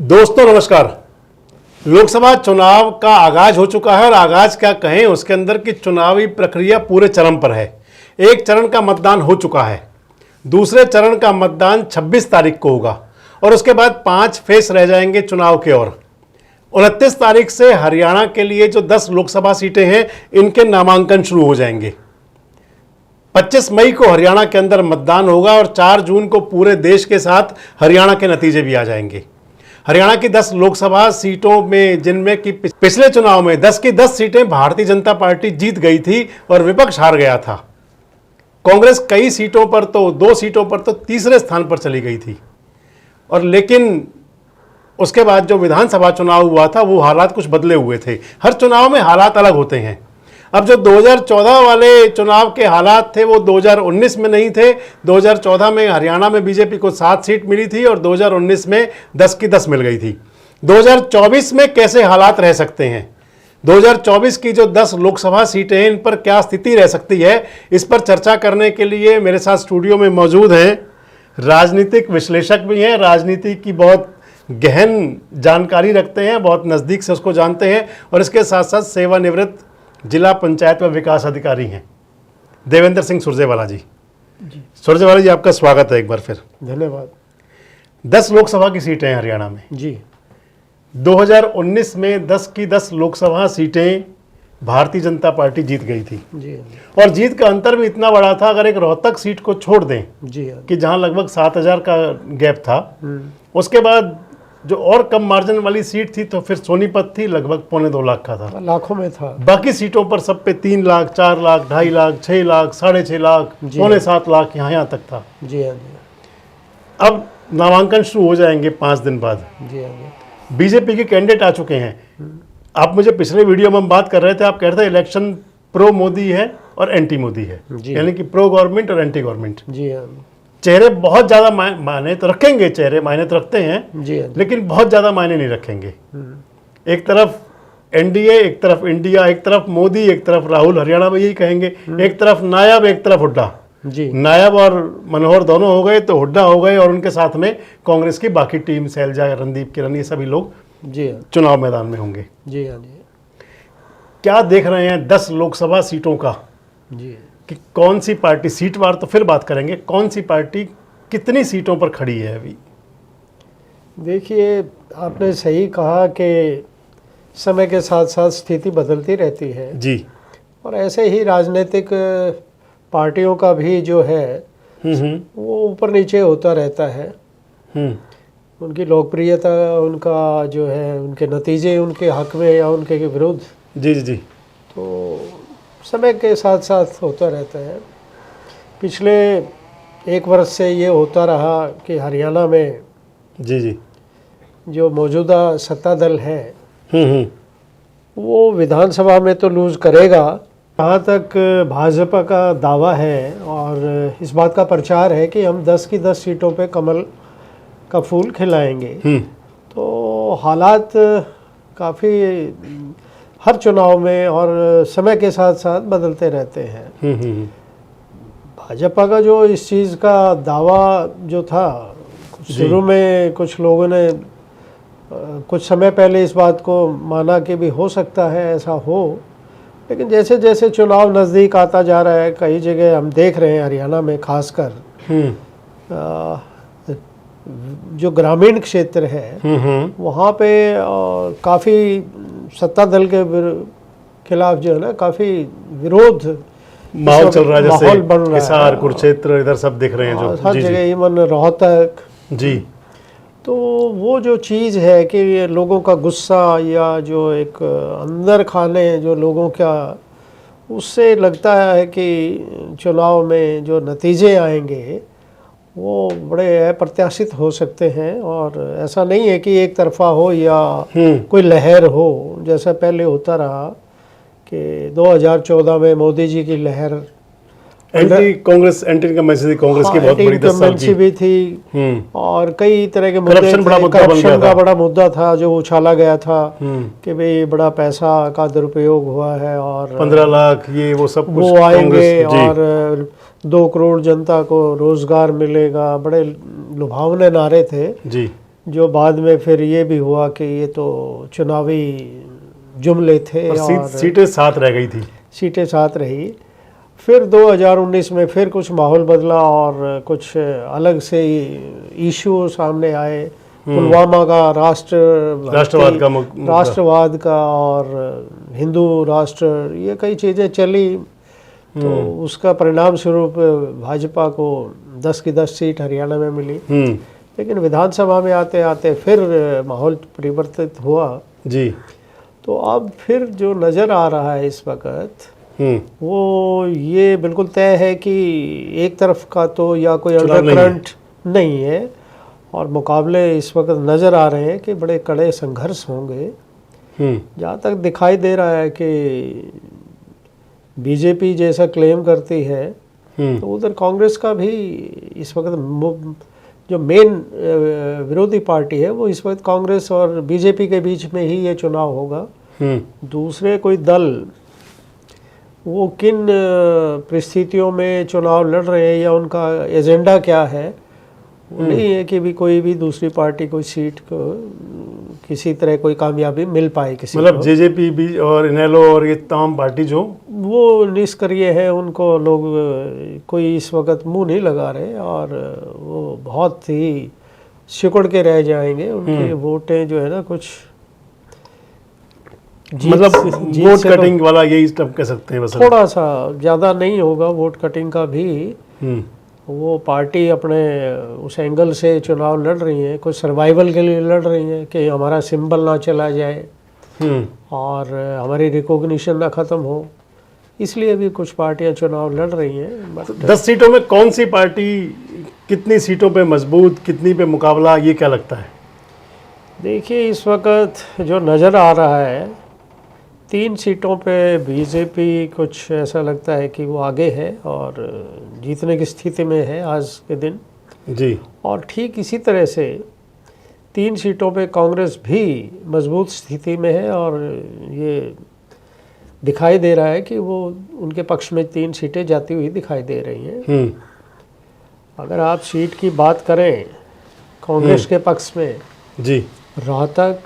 दोस्तों नमस्कार। लोकसभा चुनाव का आगाज हो चुका है और आगाज क्या कहें, उसके अंदर की चुनावी प्रक्रिया पूरे चरम पर है। एक चरण का मतदान हो चुका है, दूसरे चरण का मतदान 26 तारीख को होगा और उसके बाद 5 फेस रह जाएंगे चुनाव के। और 29 तारीख से हरियाणा के लिए जो 10 लोकसभा सीटें हैं इनके नामांकन शुरू हो जाएंगे। 25 मई को हरियाणा के अंदर मतदान होगा और 4 जून को पूरे देश के साथ हरियाणा के नतीजे भी आ जाएंगे। हरियाणा की 10 लोकसभा सीटों में, जिनमें कि पिछले चुनाव में 10 की 10 सीटें भारतीय जनता पार्टी जीत गई थी और विपक्ष हार गया था। कांग्रेस कई सीटों पर तो 2 सीटों पर तो तीसरे स्थान पर चली गई थी। और लेकिन उसके बाद जो विधानसभा चुनाव हुआ था वो हालात कुछ बदले हुए थे। हर चुनाव में हालात अलग होते हैं। अब जो 2014 वाले चुनाव के हालात थे वो 2019 में नहीं थे। 2014 में हरियाणा में बीजेपी को 7 सीट मिली थी और 2019 में 10 की 10 मिल गई थी। 2024 में कैसे हालात रह सकते हैं, 2024 की जो 10 लोकसभा सीटें हैं इन पर क्या स्थिति रह सकती है, इस पर चर्चा करने के लिए मेरे साथ स्टूडियो में मौजूद हैं राजनीतिक विश्लेषक भी हैं, राजनीति की बहुत गहन जानकारी रखते हैं, बहुत नज़दीक से उसको जानते हैं और इसके साथ साथ सेवानिवृत्त जिला पंचायत व विकास अधिकारी हैं देवेंद्र सिंह सुरजेवाला जी। सुरजेवाला जी, आपका स्वागत है एक बार फिर। धन्यवाद। 10 लोकसभा की सीटें हैं हरियाणा में जी। 2019 में 10 की 10 लोकसभा सीटें भारतीय जनता पार्टी जीत गई थी जी। और जीत का अंतर भी इतना बड़ा था, अगर एक रोहतक सीट को छोड़ दें जी कि जहां लगभग 7,000 का गैप था, उसके बाद जो और कम मार्जिन वाली सीट थी तो फिर सोनीपत थी, लगभग 2.25 लाख का था, लाखों में था। बाकी सीटों पर सब पे 3 लाख, 4 लाख, 2.5 लाख, 6 लाख, 6.5 लाख, 6.75 लाख यहाँ तक था। जी हाँ जी। अब नामांकन शुरू हो जाएंगे 5 दिन बाद। जी हाँ जी। बीजेपी के कैंडिडेट आ चुके हैं। आप मुझे पिछले वीडियो में हम बात कर रहे थे, आप कह रहे थे इलेक्शन प्रो मोदी है और एंटी मोदी है, यानी कि प्रो गवर्नमेंट और एंटी गवर्नमेंट। जी हाँ। चेहरे बहुत ज़्यादा मायने तो रखेंगे, चेहरे मायने तो रखते हैं जी, लेकिन बहुत ज़्यादा मायने नहीं रखेंगे। एक तरफ एनडीए, एक तरफ इंडिया, एक तरफ मोदी, एक तरफ राहुल, हरियाणा में यही कहेंगे, एक तरफ नायब, एक तरफ हुड्डा। जी। नायब और मनोहर दोनों हो गए तो हुड्डा हो गए और उनके साथ में कांग्रेस की बाकी टीम, शैलजा, रणदीप किरण, ये सभी लोग जी हाँ। चुनाव मैदान में होंगे। जी हाँ जी। क्या देख रहे हैं 10 लोकसभा सीटों का जी कि कौन सी पार्टी, सीटवार तो फिर बात करेंगे, कौन सी पार्टी कितनी सीटों पर खड़ी है अभी? देखिए, आपने सही कहा कि समय के साथ साथ स्थिति बदलती रहती है जी। और ऐसे ही राजनीतिक पार्टियों का भी जो है वो ऊपर नीचे होता रहता है। उनकी लोकप्रियता, उनका जो है, उनके नतीजे उनके हक में या उनके विरुद्ध, जी जी जी, तो समय के साथ साथ होता रहता है। पिछले 1 वर्ष से ये होता रहा कि हरियाणा में जी जी, जो मौजूदा सत्ता दल है वो विधानसभा में तो लूज़ करेगा। जहाँ तक भाजपा का दावा है और इस बात का प्रचार है कि हम 10 की 10 सीटों पे कमल का फूल खिलाएंगे, तो हालात काफ़ी हर चुनाव में और समय के साथ साथ बदलते रहते हैं। भाजपा का जो इस चीज़ का दावा जो था, शुरू में कुछ लोगों ने कुछ समय पहले इस बात को माना कि भी हो सकता है ऐसा हो, लेकिन जैसे जैसे चुनाव नज़दीक आता जा रहा है, कई जगह हम देख रहे हैं हरियाणा में खासकर जो ग्रामीण क्षेत्र है वहाँ पे काफ़ी सत्ता दल के खिलाफ जो है ना काफ़ी विरोध माहौल चल रहा है, जैसे माहौल बन रहा है। हिसार, कुरुक्षेत्र, इधर सब दिख रहे हैं जो हर जगह, इवन रोहतक जी। तो वो जो चीज़ है कि ये लोगों का गुस्सा या जो एक अंदर खाने जो लोगों का, उससे लगता है कि चुनाव में जो नतीजे आएंगे वो बड़े अप्रत्याशित हो सकते हैं। और ऐसा नहीं है कि एक तरफा हो या कोई लहर हो, जैसा पहले होता रहा कि 2014 में मोदी जी की लहर, anti Congress, anti incumbency Congress की बहुत बड़ी 10 साल की भी थी और कई तरह के मुद्दे, करप्शन का बड़ा मुद्दा था जो उछाला गया था कि भाई बड़ा पैसा का दुरुपयोग हुआ है और 15 लाख ये वो सब कुछ वो आएंगे और 2 करोड़ जनता को रोजगार मिलेगा, बड़े लुभावने नारे थे जी। जो बाद में फिर ये भी हुआ कि ये तो चुनावी जुमले थे और और सीटें साथ रह गई थी। सीटें साथ रही। फिर 2019 में फिर कुछ माहौल बदला और कुछ अलग से इशू सामने आए। पुलवामा का राष्ट्रवाद का और हिंदू राष्ट्र, ये कई चीज़ें चली। तो उसका परिणाम स्वरूप भाजपा को 10 की 10 सीट हरियाणा में मिली। लेकिन विधानसभा में आते आते फिर माहौल परिवर्तित हुआ जी। तो अब फिर जो नज़र आ रहा है इस वक्त वो ये बिल्कुल तय है कि एक तरफ का तो या कोई अंडरकरंट नहीं है और मुकाबले इस वक्त नज़र आ रहे हैं कि बड़े कड़े संघर्ष होंगे। जहाँ तक दिखाई दे रहा है कि बीजेपी जैसा क्लेम करती है तो उधर कांग्रेस का भी इस वक्त जो मेन विरोधी पार्टी है वो इस वक्त कांग्रेस और बीजेपी के बीच में ही ये चुनाव होगा। दूसरे कोई दल वो किन परिस्थितियों में चुनाव लड़ रहे हैं या उनका एजेंडा क्या है, वो नहीं है कि भी कोई भी दूसरी पार्टी कोई सीट को किसी तरह कोई कामयाबी मिल पाए किसी मतलब जेजेपी भी और इनेलो और ये तमाम पार्टी जो वो निष्क्रिय है, उनको लोग कोई इस वक्त मुंह नहीं लगा रहे और वो बहुत ही सिकुड़ के रह जाएंगे। उनके वोटें जो है ना कुछ मतलब वोट कटिंग वाला यही स्टेप कह सकते हैं। बस थोड़ा सा ज़्यादा नहीं होगा वोट कटिंग का भी। वो पार्टी अपने उस एंगल से चुनाव लड़ रही है, कुछ सर्वाइवल के लिए लड़ रही है कि हमारा सिंबल ना चला जाए और हमारी रिकॉग्निशन ना ख़त्म हो, इसलिए भी कुछ पार्टियां चुनाव लड़ रही हैं। 10 सीटों में कौन सी पार्टी कितनी सीटों पे मजबूत, कितनी पे मुकाबला, ये क्या लगता है? देखिए इस वक्त जो नज़र आ रहा है 3 सीटों पे बीजेपी कुछ ऐसा लगता है कि वो आगे है और जीतने की स्थिति में है आज के दिन जी। और ठीक इसी तरह से 3 सीटों पे कांग्रेस भी मजबूत स्थिति में है और ये दिखाई दे रहा है कि वो उनके पक्ष में 3 सीटें जाती हुई दिखाई दे रही हैं। अगर आप सीट की बात करें कांग्रेस के पक्ष में जी, रोहतक,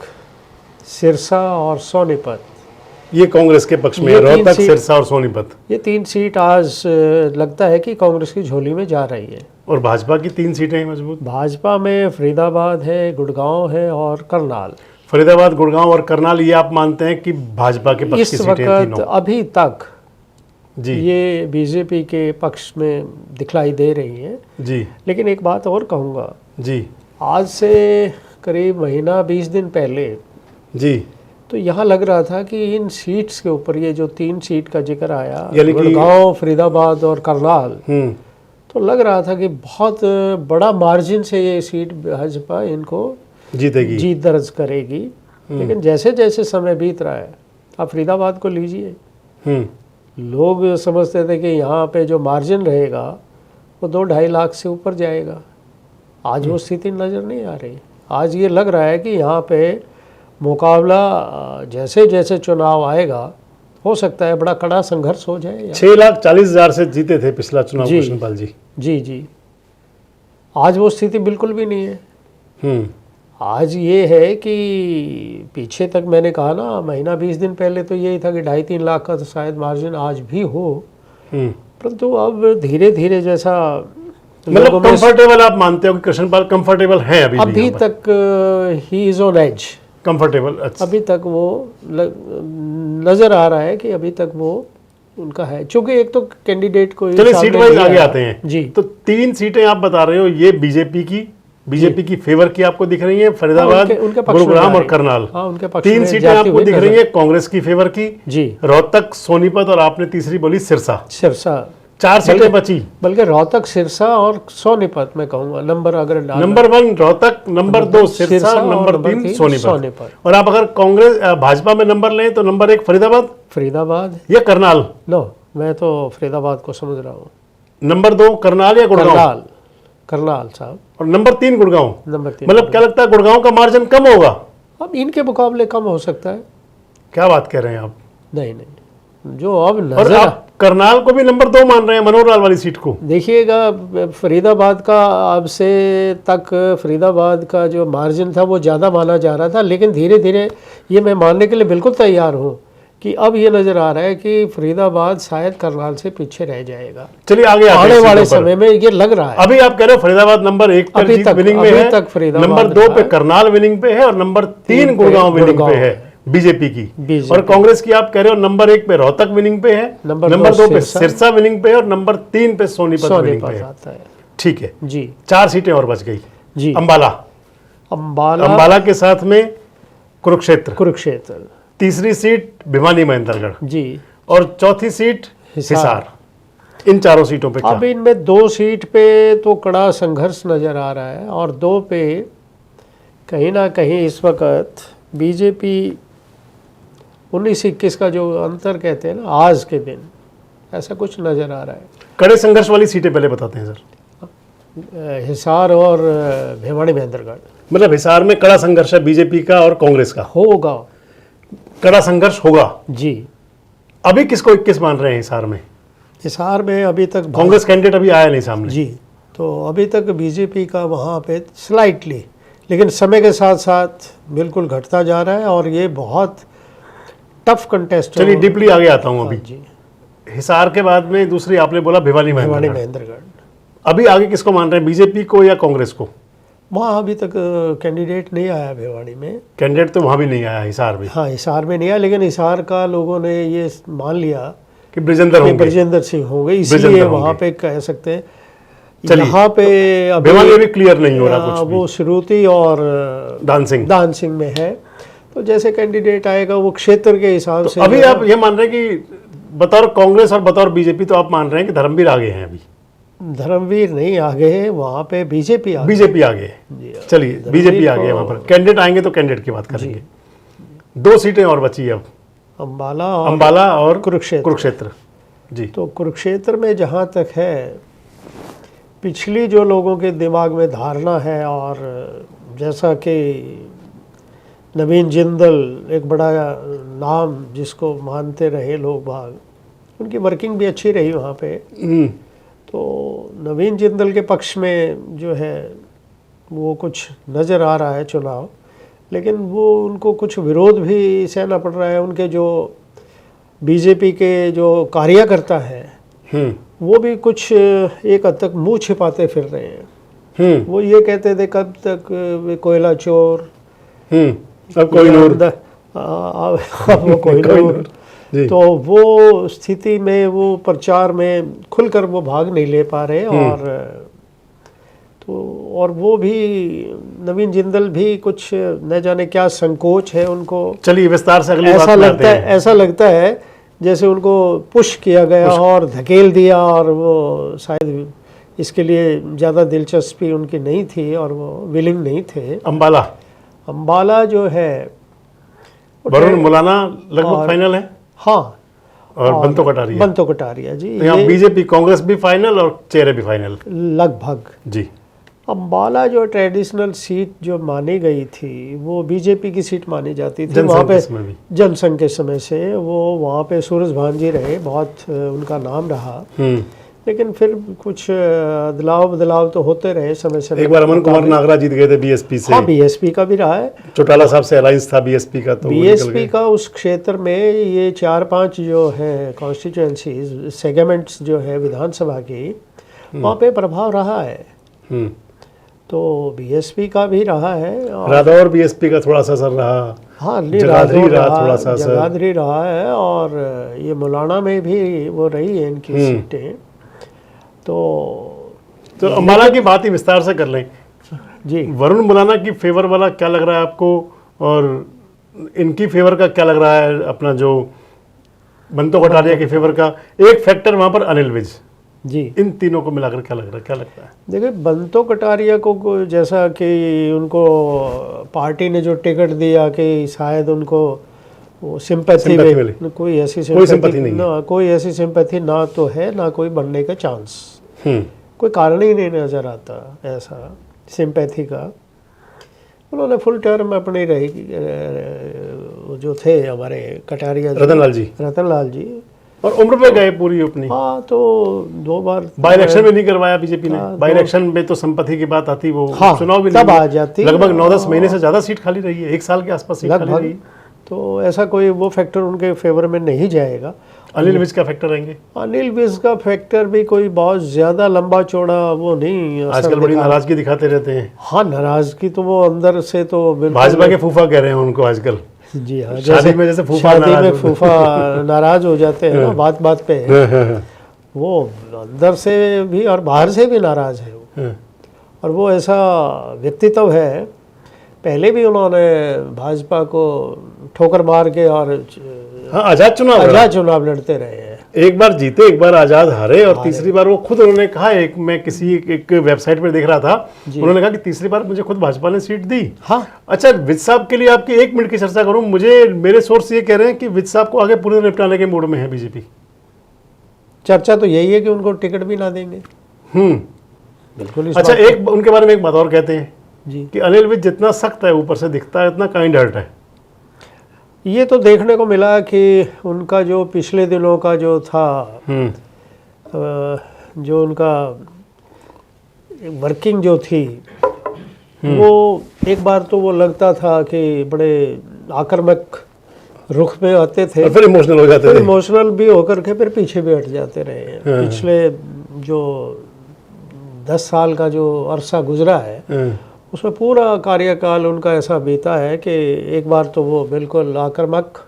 सिरसा और सोनीपत, ये कांग्रेस के पक्ष में, रोहतक, सिरसा और सोनीपत, ये 3 सीट आज लगता है कि कांग्रेस की झोली में जा रही है। और भाजपा की 3 सीटें हैं मजबूत। भाजपा में फरीदाबाद है, गुड़गांव है और करनाल। फरीदाबाद, गुड़गांव और करनाल ये आप मानते हैं कि भाजपा के पक्ष की सीटें हैं तीनों? इस वक्त अभी तक जी ये बीजेपी के पक्ष में दिखलाई दे रही है जी। लेकिन एक बात और कहूँगा जी, आज से करीब महीना 20 दिन पहले जी, तो यहाँ लग रहा था कि इन सीट्स के ऊपर ये जो 3 सीट का जिक्र आया, गुड़गांव, फरीदाबाद और करनाल, तो लग रहा था कि बहुत बड़ा मार्जिन से ये सीट भाजपा इनको जीतेगी, जीत दर्ज करेगी। लेकिन जैसे जैसे समय बीत रहा है, आप फरीदाबाद को लीजिए, लोग समझते थे कि यहाँ पे जो मार्जिन रहेगा वो 2-2.5 लाख से ऊपर जाएगा। आज वो स्थिति नज़र नहीं आ रही। आज ये लग रहा है कि यहाँ पे मुकाबला जैसे जैसे चुनाव आएगा हो सकता है बड़ा कड़ा संघर्ष हो जाए। 6,40,000 से जीते थे पिछला चुनाव कृष्णपाल जी। जी जी, आज वो स्थिति बिल्कुल भी नहीं है। आज ये है कि पीछे तक मैंने कहा ना, महीना 20 दिन पहले तो यही था कि 2.5-3 लाख का तो शायद मार्जिन आज भी हो, परंतु अब धीरे धीरे जैसा मतलब कंफर्टेबल आप मानते हो कि कृष्णपाल कंफर्टेबल है अभी तक he is on edge, comfortable. अच्छा, अभी तक वो नजर आ रहा है कि अभी तक वो उनका है, क्योंकि एक तो कैंडिडेट को चलिए सीट वाइज आगे आते हैं जी। तो 3 सीटें आप बता रहे हो, ये बीजेपी की फेवर की आपको दिख रही है, फरीदाबाद, गुरुग्राम और करनाल। उनके पक्ष 3 सीटें आपको दिख रही है कांग्रेस की फेवर की जी। रोहतक, सोनीपत और आपने तीसरी बोली सिरसा। 4 सीटें बची, बल्कि रोहतक, सिरसा और सोनीपत में कहूंगा नंबर अगर number 1 Rohtak, number 2 Sirsa, number 3 Sonipat. और आप अगर कांग्रेस भाजपा में नंबर लें तो नंबर 1 फरीदाबाद या करनाल? नो, मैं तो फरीदाबाद को समझ रहा हूँ। नंबर 2 करनाल या गुड़गांव? करनाल साहब। और नंबर 3 गुड़गांव? नंबर 3। मतलब क्या लगता है गुड़गांव का मार्जिन कम होगा? अब इनके मुकाबले कम हो सकता है। क्या बात कह रहे हैं आप? नहीं, जो अब और नजर आप करनाल को भी नंबर 2 मान रहे हैं, मनोहर लाल वाली सीट को। देखिएगा, फरीदाबाद का अब से तक फरीदाबाद का जो मार्जिन था वो ज़्यादा माना जा रहा था, लेकिन धीरे धीरे ये मैं मानने के लिए बिल्कुल तैयार हूँ कि अब ये नज़र आ रहा है कि फरीदाबाद शायद करनाल से पीछे रह जाएगा। चलिए आगे आने वाले समय में ये लग रहा है। अभी आप कह रहे हो फरीदाबाद नंबर 1 पर अभी जीत तक- विनिंग में अभी है, तक फरीदाबाद नंबर 2 पे है। करनाल विनिंग पे है और नंबर 3 गुड़गांव विनिंग पे है बीजेपी की। बीजेपी। और कांग्रेस की आप कह रहे हो नंबर 1 पे रोहतक विनिंग पे है, नंबर नंबर 2 पे सिरसा। सिरसा विनिंग पे है और नंबर 3 पे सोनीपत विनिंग पे सोनीपत है। आता है ठीक है, जी 4 सीटें और बच गई। जी। अंबाला, अंबाला, अंबाला के साथ में कुरुक्षेत्र, कुरुक्षेत्र तीसरी सीट भिवानी महेंद्रगढ़ जी, और चौथी सीट हिसार। इन चारों सीटों पे क्या? अब इनमें 2 सीट पे तो कड़ा संघर्ष नज़र आ रहा है और 2 पे कहीं ना कहीं इस वक्त बीजेपी 19-21 का जो अंतर कहते हैं ना, आज के दिन ऐसा कुछ नज़र आ रहा है। कड़े संघर्ष वाली सीटें पहले बताते हैं सर। हिसार और भिवानी महेंद्रगढ़ मतलब हिसार में कड़ा संघर्ष है बीजेपी का और कांग्रेस का, होगा कड़ा संघर्ष होगा। जी। अभी किसको 21 मान रहे हैं हिसार में? हिसार में अभी तक कांग्रेस कैंडिडेट अभी आया नहीं सामने। जी, तो अभी तक बीजेपी का वहाँ पे स्लाइटली, लेकिन समय के साथ साथ बिल्कुल घटता जा रहा है और ये बहुत टफ कंटेस्ट। चलिए डीपली आगे आता हूँ। अभी जी, हिसार के बाद में दूसरी आपने बोला भिवानी भिवानी महेंद्रगढ़। महेंद्रगढ़। अभी आगे किसको मान रहे हैं, बीजेपी को या कांग्रेस को? वहाँ अभी तक कैंडिडेट नहीं आया भिवानी में। कैंडिडेट तो वहां भी नहीं आया हिसार में, हाँ, हिसार में नहीं आया, लेकिन हिसार का लोगों ने ये मान लिया कि ब्रिजेंद्र कि होंगे। ब्रजेंद्र सिंह होंगे, ब्रजेंद्र इसलिए होंगे। वहाँ पे कह सकते हैं। चलिए, यहाँ पे भिवानी अभी क्लियर नहीं हो रहा कुछ भी। वो श्रुति और दान सिंह में है, तो जैसे कैंडिडेट आएगा वो क्षेत्र के हिसाब से। अभी आप ये मान रहे हैं कि बतौर कांग्रेस और बतौर बीजेपी तो आप मान रहे हैं कि धर्मवीर आगे हैं? अभी धर्मवीर नहीं आगे है, वहाँ पे बीजेपी आगे। बीजेपी आगे है। चलिए बीजेपी आगे है, वहां पर कैंडिडेट आएंगे तो कैंडिडेट की बात करेंगे। 2 सीटें और बची है अब, अंबाला और कुरुक्षेत्र। जी, तो कुरुक्षेत्र में जहाँ तक है, पिछली जो लोगों के दिमाग में धारणा है, और जैसा कि नवीन जिंदल एक बड़ा नाम जिसको मानते रहे लोग बाग, उनकी वर्किंग भी अच्छी रही वहाँ पे। तो नवीन जिंदल के पक्ष में जो है वो कुछ नज़र आ रहा है चुनाव, लेकिन वो उनको कुछ विरोध भी सहना पड़ रहा है। उनके जो बीजेपी के जो कार्यकर्ता हैं वो भी कुछ एक हद तक मुंह छिपाते फिर रहे हैं। वो ये कहते थे कब तक वे कोयला चोर, अब कोई नूर, अब वो कोहिनूर। तो वो स्थिति में वो प्रचार में खुलकर वो भाग नहीं ले पा रहे, और वो भी नवीन जिंदल भी कुछ न जाने क्या संकोच है उनको। चलिए विस्तार से अगली बात ऐसा में लगता आते है, हैं। ऐसा लगता है जैसे उनको पुश किया गया और धकेल दिया, और वो शायद इसके लिए ज़्यादा दिलचस्पी उनकी नहीं थी और वो विलिंग नहीं थे। अंबाला जो है वरुण मुलाना लगभग फाइनल है। हाँ, और बंतो कटारिया जी, तो यहाँ बीजेपी कांग्रेस भी फाइनल और चेहरे भी फाइनल लगभग। जी, अंबाला जो ट्रेडिशनल सीट जो मानी गई थी वो बीजेपी की सीट मानी जाती थी वहाँ पे, जनसंघ के समय से वो वहाँ पे सूरज भांजी रहे, बहुत उनका नाम रहा। लेकिन फिर कुछ बदलाव तो होते रहे समय से। एक बार अमन कुमार नागरा जीत गए थे बीएसपी से। हाँ, बीएसपी का भी रहा है, चौटाला साहब से अलायंस था बीएसपी का, तो बीएसपी का उस क्षेत्र में ये 4-5 जो है कॉन्स्टिट्यूएंसीज सेगमेंट्स जो है विधानसभा की, वहाँ पे प्रभाव रहा है। तो बीएसपी का भी रहा है, रादौर बीएसपी का थोड़ा सा असर रहा। हाँ, जगाधरी रहा थोड़ा सा असर, जगाधरी रहा है, और ये मुलाना में भी वो रही है इनकी सीटें। तो अंबाला की बात ही विस्तार से कर लें जी। वरुण मुलाना की फेवर वाला क्या लग रहा है आपको, और इनकी फेवर का क्या लग रहा है, अपना जो बंतो कटारिया की फेवर का एक फैक्टर वहां पर अनिल विज जी। इन तीनों को मिलाकर क्या लगता है? देखिए, बंतो कटारिया को जैसा कि उनको पार्टी ने जो टिकट दिया कि शायद उनको वो सिंपैथी कोई ऐसी सिंपैथी ना तो है, ना कोई बनने का चांस, कोई कारण ही नहीं नजर आता ऐसा सिंपैथी का। उन्होंने फुल टर्म अपनी रही, जो थे हमारे कटारिया रतन लाल जी, और उम्र पे गए पूरी अपनी। हाँ, तो 2 बार बाई इलेक्शन में नहीं करवाया बीजेपी ने। बाई इलेक्शन में तो संपत्ति की बात आती, वो हाँ, चुनाव भी तब नहीं आ जाती। लगभग 9-10 महीने से ज्यादा सीट खाली रही है, 1 साल के आसपास सीट खाली रही। तो ऐसा कोई वो फैक्टर उनके फेवर में नहीं जाएगा। अनिल विज का फैक्टर रहेंगे। अनिल विज का फैक्टर भी कोई बहुत ज्यादा लंबा चौड़ा वो नहीं असर आजकल बड़ी दिखा। नाराजगी दिखाते रहते हैं। हाँ, नाराजगी तो वो अंदर से तो बिल्कुल। भाजपा के फूफा कह रहे हैं उनको आजकल। जी हाँ, शादी में जैसे फूफा शादी नाराज में होते हैं। फूफा नाराज हो जाते हैं ना बात बात पे। वो अंदर से भी और बाहर से भी नाराज है वो। और वो ऐसा व्यक्तित्व है, पहले भी उन्होंने भाजपा को ठोकर मार के और हाँ, आजाद चुनाव लड़ते रहे हैं। एक बार जीते, एक बार आजाद हारे, और तीसरी बार वो खुद उन्होंने कहा, मैं किसी एक वेबसाइट पर देख रहा था, उन्होंने कहा कि तीसरी बार मुझे खुद भाजपा ने सीट दी। हाँ। अच्छा, विज साहब के लिए आपकी 1 मिनट की चर्चा करूं, मेरे सोर्स ये कह रहे हैं कि विज साहब को आगे पूरे निपटाने के मूड में है बीजेपी। चर्चा तो यही है कि उनको टिकट भी ना देंगे। बिल्कुल। अच्छा, एक उनके बारे में एक बात और कहते हैं जी कि अनिल विज जितना सख्त है ऊपर से दिखता है, उतना काइंड हार्ट है। ये तो देखने को मिला कि उनका जो पिछले दिनों का जो था, जो उनका वर्किंग जो थी, वो एक बार तो वो लगता था कि बड़े आक्रामक रुख में आते थे, और फिर इमोशनल हो जाते थे। इमोशनल भी होकर के फिर पीछे भी हट जाते रहे हैं। पिछले जो 10 साल का जो अरसा गुजरा है, उसमें पूरा कार्यकाल उनका ऐसा बीता है कि एक बार तो वो बिल्कुल आक्रामक,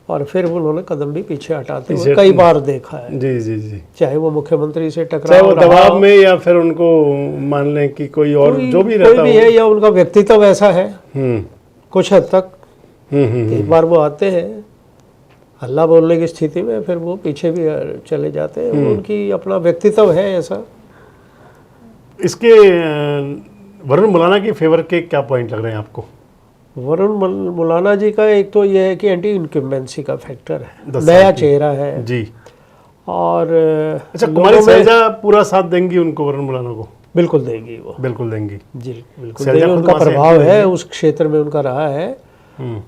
और फिर उन्होंने कदम भी पीछे हटाते हुए कई बार देखा है। जी जी जी। चाहे वो मुख्यमंत्री से चाहे टकराव वो रहा दबाव में, या फिर उनको मान लें कि कोई और जो भी रहता कोई भी है, या उनका व्यक्तित्व ऐसा है हम्म कुछ हद तक। एक बार वो आते हैं हल्ला बोलने की स्थिति में, फिर वो पीछे भी चले जाते हैं। उनकी अपना व्यक्तित्व है ऐसा। इसके वरुण मुलाना की फेवर के क्या पॉइंट लग रहे हैं आपको? वरुण मुलाना जी का एक तो ये है कि एंटी इनकम्बेंसी का फैक्टर है, 10 नया साल की। चेहरा है जी। और अच्छा, लोगों कुमारी में- शैलजा पूरा साथ देंगी उनको, वरुण मुलाना को? बिल्कुल देगी वो, बिल्कुल देंगी। जी बिल्कुल शैलजा देगी। खुद उनका वहाँ से प्रभाव entry है, लेंगी। उस क्षेत्र में उनका रहा है।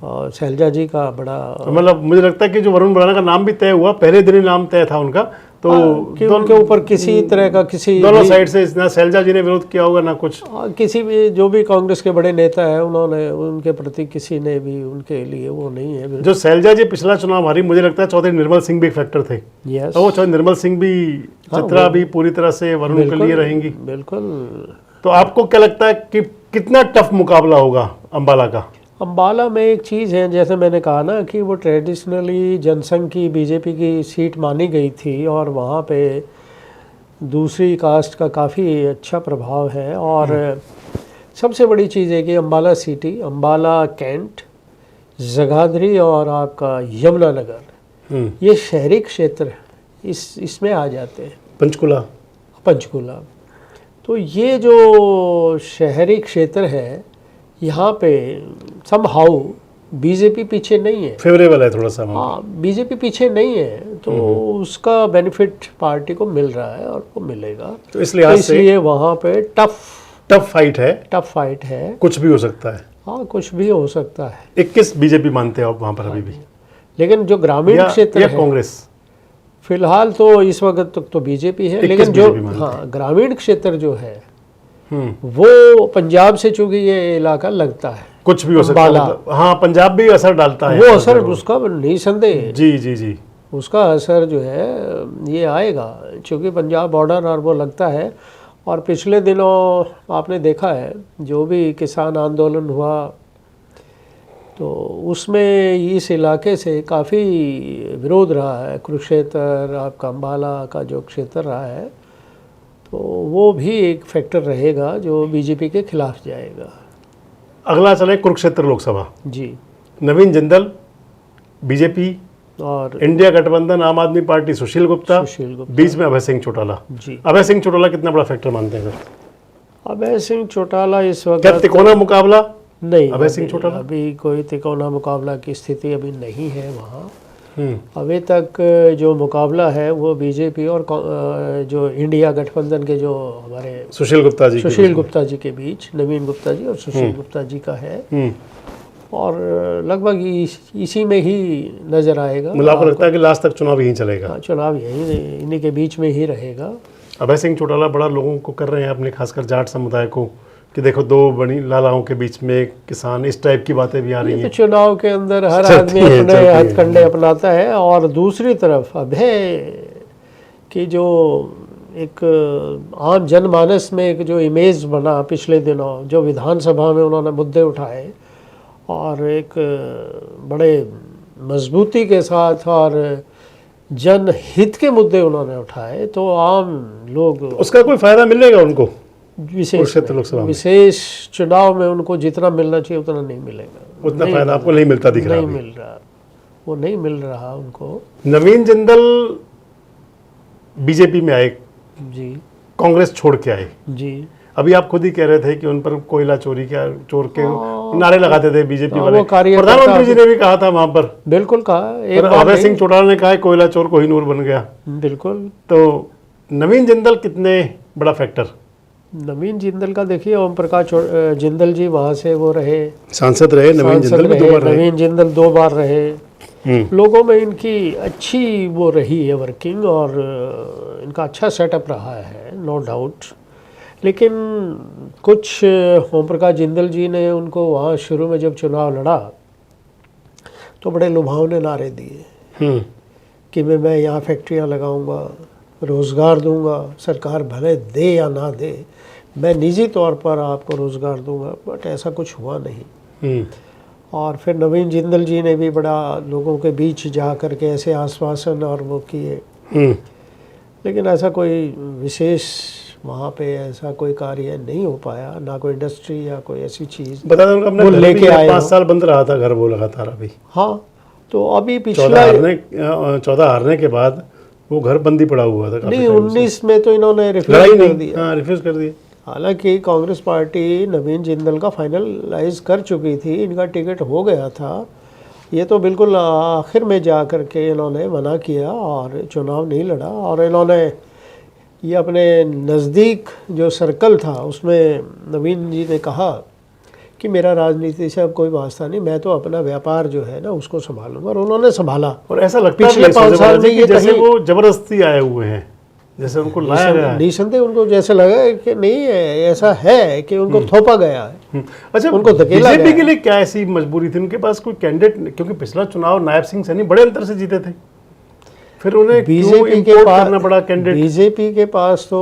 और शैलजा जी का बड़ा तो मतलब मुझे लगता है कि जो वरुण मुलाना का नाम भी तय हुआ, पहले दिन ही नाम तय था उनका, तो कि उनके ऊपर किसी तरह का किसी दोनों भी- साइड से ना शैलजा जी ने विरोध किया होगा ना कुछ। किसी भी जो भी कांग्रेस के बड़े नेता है, उन्होंने उनके प्रति किसी ने भी उनके लिए वो नहीं है बिल्कुल। जो शैलजा जी पिछला चुनाव हारी, मुझे लगता है चौधरी निर्मल सिंह भी एक फैक्टर थे। यस, तो वो चौधरी निर्मल सिंह भी, चित्रा भी पूरी तरह से वरुण के लिए रहेंगी। बिल्कुल। तो आपको क्या लगता है कि कितना टफ मुकाबला होगा अंबाला का? अम्बाला में एक चीज़ है, जैसे मैंने कहा ना कि वो ट्रेडिशनली जनसंघ की बीजेपी की सीट मानी गई थी, और वहाँ पे दूसरी कास्ट का काफ़ी अच्छा प्रभाव है। और सबसे बड़ी चीज़ है कि अम्बाला सिटी, अम्बाला कैंट, जगाधरी और आपका यमुनानगर, ये शहरी क्षेत्र इसमें आ जाते हैं। पंचकुला। तो ये जो शहरी क्षेत्र है, यहाँ पे समहाउ बीजेपी पीछे नहीं है, फेवरेबल है थोड़ा सा। हाँ, बीजेपी पीछे नहीं है, तो उसका बेनिफिट पार्टी को मिल रहा है और वो मिलेगा। तो इस लिहाज से इसलिए वहाँ पे टफ फाइट है, कुछ भी हो सकता है। हाँ, कुछ भी हो सकता है। 21 बीजेपी मानते हो आप वहाँ पर अभी भी? लेकिन जो ग्रामीण क्षेत्र या है, कांग्रेस? फिलहाल तो इस वक्त तक तो बीजेपी है, 21 लेकिन जो BJP मानते हाँ ग्रामीण क्षेत्र जो है, हम्म वो पंजाब से चूंकि ये इलाका लगता है, कुछ भी हो सकता है। अम्बाला। मतलब हाँ, पंजाब भी असर डालता है। वो असर उसका निसंदेह, जी जी जी। उसका असर जो है ये आएगा, क्योंकि पंजाब बॉर्डर और वो लगता है। और पिछले दिनों आपने देखा है जो भी किसान आंदोलन हुआ, तो उसमें इस इलाके से काफ़ी विरोध रहा है। कुरुक्षेत्र, आपका अम्बाला का जो क्षेत्र रहा है, तो वो भी एक फैक्टर रहेगा जो बीजेपी के खिलाफ जाएगा। अगला चले कुरुक्षेत्र लोकसभा। जी। नवीन जिंदल बीजेपी, और इंडिया गठबंधन आम आदमी पार्टी सुशील गुप्ता, बीच में अभय सिंह चौटाला। जी। अभय सिंह चौटाला कितना बड़ा फैक्टर मानते हैं? अभय सिंह चौटाला इस क्या वक्त तिकोना मुकाबला? नहीं, अभय सिंह चौटाला अभी कोई तिकोना मुकाबला की स्थिति अभी नहीं है वहाँ। हम्म अभी तक जो मुकाबला है वो बीजेपी और जो इंडिया गठबंधन के जो हमारे सुशील गुप्ता जी के बीच, नवीन गुप्ता जी और सुशील गुप्ता जी का है। और लगभग इसी में ही नज़र आएगा। मतलब आपको लगता है कि लास्ट तक चुनाव यहीं चलेगा? हाँ, चुनाव यहीं इन्हीं के बीच में ही रहेगा। अभय सिंह चौटाला बड़ा लोगों को कर रहे हैं अपने, खासकर जाट समुदाय को, कि देखो दो बड़ी लालाओं के बीच में एक किसान, इस टाइप की बातें भी आ रही तो हैं। चुनाव के अंदर हर चलती आदमी है, अपने चलती है। हथकंडे अपनाता है। और दूसरी तरफ अभय की जो एक आम जनमानस में एक जो इमेज बना पिछले दिनों, जो विधानसभा में उन्होंने मुद्दे उठाए और एक बड़े मजबूती के साथ और जनहित के मुद्दे उन्होंने उठाए, तो आम लोग उसका कोई फायदा मिलेगा उनको? विशेष चुनाव में उनको जितना मिलना चाहिए उतना नहीं मिलेगा। उतना फायदा आपको नहीं मिलता दिख रहा? नहीं मिल रहा, वो नहीं मिल रहा उनको। नवीन जिंदल बीजेपी में आए, जी, कांग्रेस छोड़ के आए। जी, अभी आप खुद ही कह रहे थे कि उन पर कोयला चोरी चोर के नारे लगाते थे बीजेपी वाले। वो कार्यकर्ता प्रधानमंत्री जी ने भी कहा था वहां पर, बिल्कुल कहा। एक पर बार अभय नहीं, सिंह चौटाला ने कहा कोयला चोर कोहिनूर बन गया। बिल्कुल। तो नवीन जिंदल कितने बड़ा फैक्टर? नवीन जिंदल का देखिए, ओम प्रकाश जिंदल जी वहाँ से वो रहे, सांसद रहे, नवीन जिंदल भी 2 बार रहे। नवीन जिंदल 2 बार रहे। लोगों में इनकी अच्छी वो रही है वर्किंग, और इनका अच्छा सेटअप रहा है, नो डाउट। लेकिन कुछ ओम प्रकाश जिंदल जी ने उनको वहाँ शुरू में जब चुनाव लड़ा तो बड़े लुभावने नारे दिए कि मैं यहाँ फैक्ट्रियाँ लगाऊंगा, रोज़गार दूंगा, सरकार भले दे या ना दे, मैं निजी तौर पर आपको रोज़गार दूंगा। बट ऐसा कुछ हुआ नहीं। और फिर नवीन जिंदल जी ने भी बड़ा लोगों के बीच जा कर के ऐसे आश्वासन और वो किए, लेकिन ऐसा कोई विशेष वहाँ पे ऐसा कोई कार्य नहीं हो पाया, ना कोई इंडस्ट्री या कोई ऐसी चीज़। बता दें, उनका अपने लेके आए 5 साल बंद रहा था घर वो लगातार। अभी हाँ, तो अभी 14 हारने के बाद वो घर बंदी पड़ा हुआ था। नहीं, 19 में तो इन्होंने रिफ्यूज कर दिया। हाँ, रिफ्यूज कर दिया। हालांकि कांग्रेस पार्टी नवीन जिंदल का फाइनलाइज कर चुकी थी, इनका टिकट हो गया था। ये तो बिल्कुल आखिर में जा कर के इन्होंने मना किया और चुनाव नहीं लड़ा। और इन्होंने ये अपने नज़दीक जो सर्कल था उसमें नवीन जी ने कहा कि मेरा राजनीति से अब कोई वास्ता नहीं, मैं तो अपना व्यापार जो है ना उसको संभालूंगा। और उन्होंने संभाला। और ऐसा लगता है पिछले 5 साल में ये जैसे वो जबरदस्ती आए हुए हैं, जैसे उनको लाया गया है। निसंदेह उनको जैसे लगा कि नहीं ऐसा है कि उनको थोपा गया है। अच्छा, उनको धकेला बीजेपी गया के लिए क्या ऐसी मजबूरी थी? उनके पास कोई कैंडिडेट, क्योंकि पिछला चुनाव नायब सिंह सैनी बड़े अंतर से जीते थे, फिर उन्हें बीजेपी के पास करना पड़ा कैंडिडेट? बीजेपी के पास तो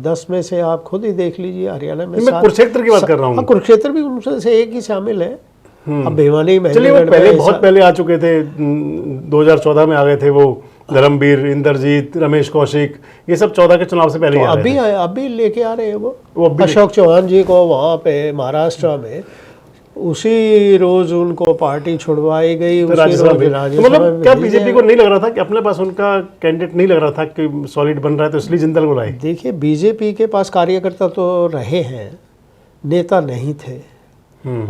10 में से आप खुद ही देख लीजिए, हरियाणा में मैं कुरुक्षेत्र की बात कर रहा हूँ। कुरुक्षेत्र भी उनसे से एक ही शामिल है। अब भिवानी में चलिए, वो पहले बहुत पहले आ चुके थे, 2014 में आ गए थे वो धर्मवीर, इंद्रजीत, रमेश कौशिक, ये सब 14 के चुनाव से पहले तो आ रहे थे। अभी लेके आ रहे हैं वो अभी अशोक चौहान जी को वहाँ पे महाराष्ट्र में उसी रोज उनको पार्टी छुड़वाई गई, उसी रोज राज्यसभा में। तो राज्यसभा मतलब में क्या भेजे बीजेपी को नहीं लग रहा था कि अपने पास उनका कैंडिडेट नहीं लग रहा था कि सॉलिड बन रहा है, तो इसलिए जिंदल को लाए? देखिए, बीजेपी के पास कार्यकर्ता तो रहे हैं, नेता नहीं थे।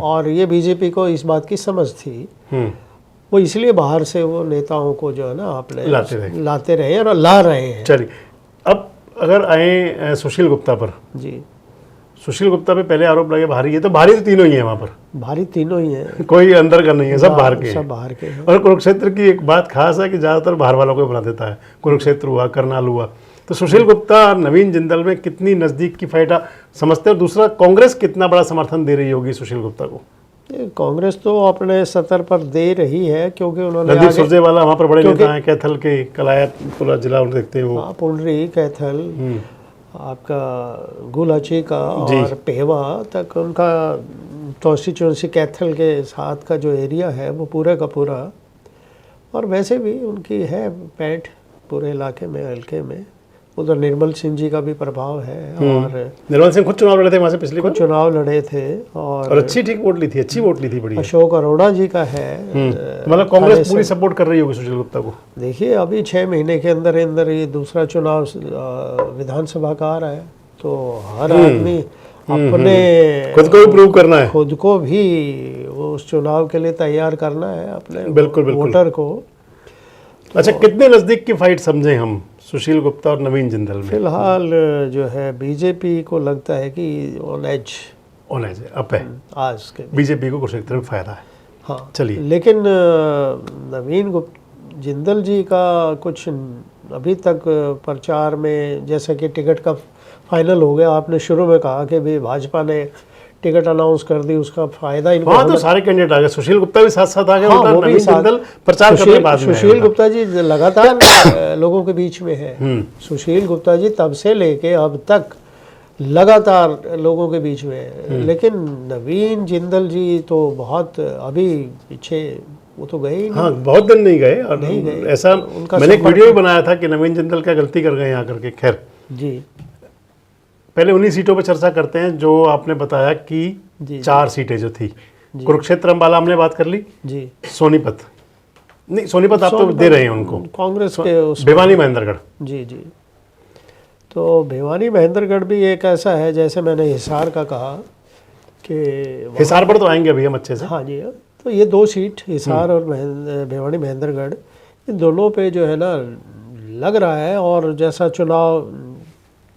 और ये बीजेपी को इस बात की समझ थी, वो इसलिए बाहर से वो नेताओं को जो है ना अपने लाते रहे और ला रहे हैं। चलिए, अब अगर आए सुशील गुप्ता पर। जी, सुशील गुप्ता पे पहले आरोप लगे भारी है, तो भारी तो तीनों ही है वहाँ पर, भारी तीनों ही हैं, कोई अंदर का नहीं है, सब बाहर के सब हैं। बाहर के हैं। और कुरुक्षेत्र की एक बात खास है कि ज़्यादातर बाहर वालों को बना देता है। कुरुक्षेत्र हुआ, करनाल हुआ, तो सुशील गुप्ता और नवीन जिंदल में कितनी नज़दीक की फाइट समझते हैं? और दूसरा, कांग्रेस कितना बड़ा समर्थन दे रही होगी सुशील गुप्ता को? कांग्रेस तो अपने स्तर पर दे रही है, क्योंकि उन्होंने रणदीप सुरजेवाला वहाँ पर बड़े नेता हैं, कैथल के, कलाया पूरा जिला उन्हें देखते हैं वो। हाँ, पुंडरी, कैथल, आपका गुलाची का और पेवा तक उनका तौसी चौसी कैथल के साथ का जो एरिया है वो पूरे का पूरा। और वैसे भी उनकी है पैठ पूरे इलाके में, हल्के में। उधर निर्मल सिंह जी का भी प्रभाव है। और निर्मल सिंह खुद चुनाव लड़े थे वहाँ से पिछले कुछ चुनाव लड़े थे और अच्छी ठीक वोट ली थी, अच्छी वोट ली थी बड़ी। अशोक अरोड़ा जी का है। मतलब कांग्रेस पूरी सपोर्ट कर रही होगी सुशील गुप्ता को? देखिए, अभी 6 महीने के अंदर अंदर ये दूसरा चुनाव विधानसभा का आ रहा है, तो हर आदमी अपने खुद को भी प्रूव करना है, खुद को भी वो उस चुनाव के लिए तैयार करना है अपने बिल्कुल वोटर को। अच्छा, कितने नज़दीक की फाइट समझे हम सुशील गुप्ता और नवीन जिंदल में? फिलहाल जो है बीजेपी को लगता है कि ऑन एज अप है आज के। बीजेपी को कुरुक्षेत्र में फायदा है। हाँ चलिए। लेकिन नवीन जिंदल जी का कुछ अभी तक प्रचार में, जैसे कि टिकट का फाइनल हो गया, आपने शुरू में कहा कि भी भाजपा ने टिकट अनाउंस कर दी, उसका फायदा इनको वहाँ तो सारे कैंडिडेट आ गए, सुशील गुप्ता भी साथ साथ आ गए, हाँ, उल्टा वो भी नवीन साथ- जिंदल प्रचार करने बाद में सुशील आए उल्टा। गुप्ता जी लगातार लोगों के बीच में है। सुशील गुप्ता जी तब से लेके अब तक लगातार लोगों के बीच में है। लेकिन नवीन जिंदल जी तो बहुत अभी पीछे, वो तो गए ही नहीं। हाँ, बहुत दिन नहीं गए। और नहीं गए। ऐसा उनका मैंने एक संपर्क- वीडियो भी बनाया था कि नवीन जिंदल क्या गलती कर गए यहाँ करके। खैर, जी पहले उन्हीं सीटों पर चर्चा करते हैं जो आपने बताया कि जी 4 सीटें जो थी। कुरुक्षेत्र अम्बाला हमने बात कर ली, जी सोनीपत नहीं, सोनीपत आप तो दे रहे हैं उनको, कांग्रेस के उस भिवानी महेंद्रगढ़। जी जी। तो भिवानी महेंद्रगढ़ भी एक ऐसा है, जैसे मैंने हिसार का कहा कि हिसार पर तो आएंगे अभी हम अच्छे से। हाँ जी। तो ये 2 सीट हिसार और भिवानी महेंद्रगढ़, इन दोनों पे जो है ना लग रहा है, और जैसा चुनाव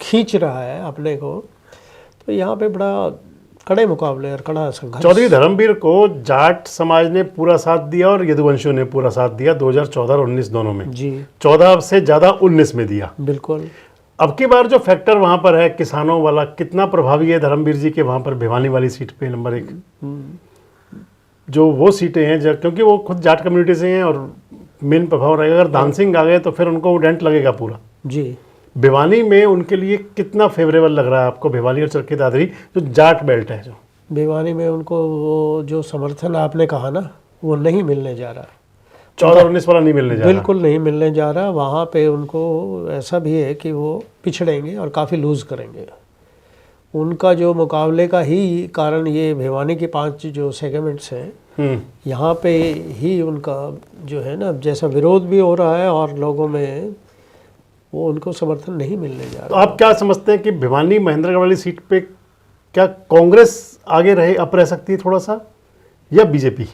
खींच रहा है अपने को, तो यहाँ पे बड़ा कड़े मुकाबले और कड़ा संघर्ष। चौधरी धर्मवीर को जाट समाज ने पूरा साथ दिया और यदुवंशियों ने पूरा साथ दिया 2014 और 19 दोनों में। जी 14 से ज़्यादा 19 में दिया। बिल्कुल। अब की बार जो फैक्टर वहाँ पर है किसानों वाला, कितना प्रभावी है धर्मवीर जी के वहाँ पर भिवानी वाली सीट पे नंबर 1? जो वो सीटें हैं क्योंकि वो खुद जाट कम्युनिटी से हैं और मेन प्रभाव रहेगा। अगर दान सिंह आ गए तो फिर उनको डेंट लगेगा पूरा। जी भिवानी में उनके लिए कितना फेवरेबल लग रहा है आपको, भिवानी और चरखी दादरी जो जाट बेल्ट है? जो भिवानी में उनको वो जो समर्थन आपने कहा ना, वो नहीं मिलने जा रहा। 14 और 19 वाला नहीं मिलने जा रहा। बिल्कुल नहीं मिलने जा रहा। वहाँ पे उनको ऐसा भी है कि वो पिछड़ेंगे और काफ़ी लूज़ करेंगे। उनका जो मुकाबले का ही कारण ये भिवानी के 5 जो सेगमेंट्स हैं, यहाँ पे ही उनका जो है ना, जैसा विरोध भी हो रहा है और लोगों में वो उनको समर्थन नहीं मिलने जा तो रहा। आप क्या समझते हैं कि भिवानी महेंद्रगढ़ वाली सीट पे क्या कांग्रेस आगे रह सकती है थोड़ा सा, या बीजेपी?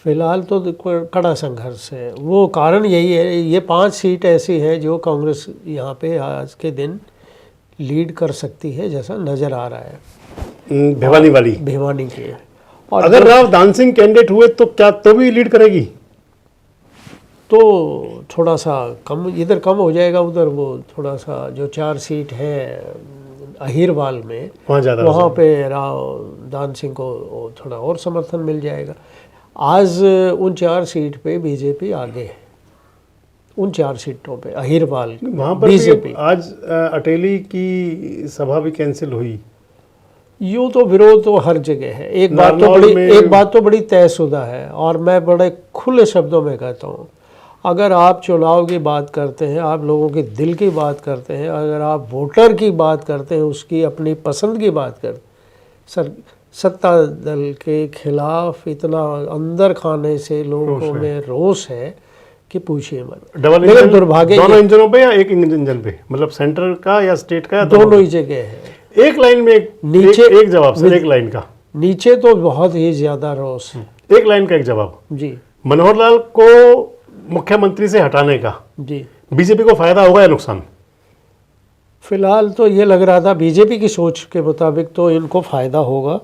फिलहाल तो कड़ा संघर्ष है। वो कारण यही है, ये 5 सीट ऐसी है जो कांग्रेस यहाँ पे आज के दिन लीड कर सकती है, जैसा नज़र आ रहा है भिवानी वाली, भिवानी के। और अगर राव दान सिंह कैंडिडेट हुए तो क्या तो भी लीड करेगी? तो थोड़ा सा कम, इधर कम हो जाएगा, उधर वो थोड़ा सा जो 4 सीट है अहिरवाल में, वहाँ पे राव दान सिंह को थोड़ा और समर्थन मिल जाएगा। आज उन 4 सीट पे बीजेपी आगे है, उन 4 सीटों पे अहिरवाल वहाँ पर बीजेपी। आज अटेली की सभा भी कैंसिल हुई। यूँ तो विरोध तो हर जगह है। एक बात तो बड़ी तयशुदा है, और मैं बड़े खुले शब्दों में कहता हूँ, अगर आप चुनाव की बात करते हैं, आप लोगों के दिल की बात करते हैं, अगर आप वोटर की बात करते हैं, उसकी अपनी पसंद की बात करते, सत्ता दल के खिलाफ इतना अंदर खाने से लोगों में रोष है कि पूछिए मत। डबल लेकिन इंजन, दुर्भाग्य दोनों इंजनों पे या एक इंजन पे, मतलब सेंटर का या स्टेट का, या दोनों ही जगह है। एक लाइन में नीचे एक जवाब सर, एक लाइन का। नीचे तो बहुत ही ज्यादा रोष है। एक लाइन का एक जवाब। जी मनोहर लाल को मुख्यमंत्री से हटाने का जी बीजेपी को फायदा होगा या नुकसान? फिलहाल तो ये लग रहा था बीजेपी की सोच के मुताबिक तो इनको फायदा होगा,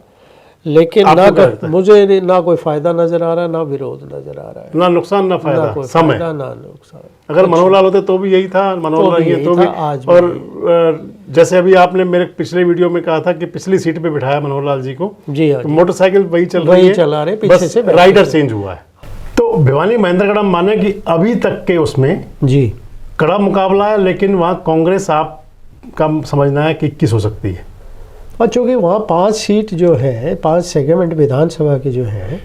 लेकिन आपको क्या लगता है? मुझे ना कोई फायदा नजर आ रहा, ना विरोध नजर आ रहा है। ना नुकसान ना ना फायदा, कोई समय। फायदा ना नुकसान। अगर मनोहर लाल होते तो भी यही था, मनोहर लाल यही तो था, भी। आज भी और जैसे अभी आपने मेरे पिछले वीडियो में कहा था कि पिछली सीट पे बिठाया मनोहर लाल जी को, जी हाँ तो जी। मोटरसाइकिल वही चल रही वही है, चला रहे, पीछे बस से बैठे राइडर चेंज हुआ है। तो भिवानी महेंद्रगढ़ हम माने कि अभी तक के उसमें जी कड़ा मुकाबला है, लेकिन वहाँ कांग्रेस आपका समझना है कि 21 हो सकती है। और चूँकि वहाँ 5 सीट जो है, 5 सेगमेंट विधानसभा की जो है,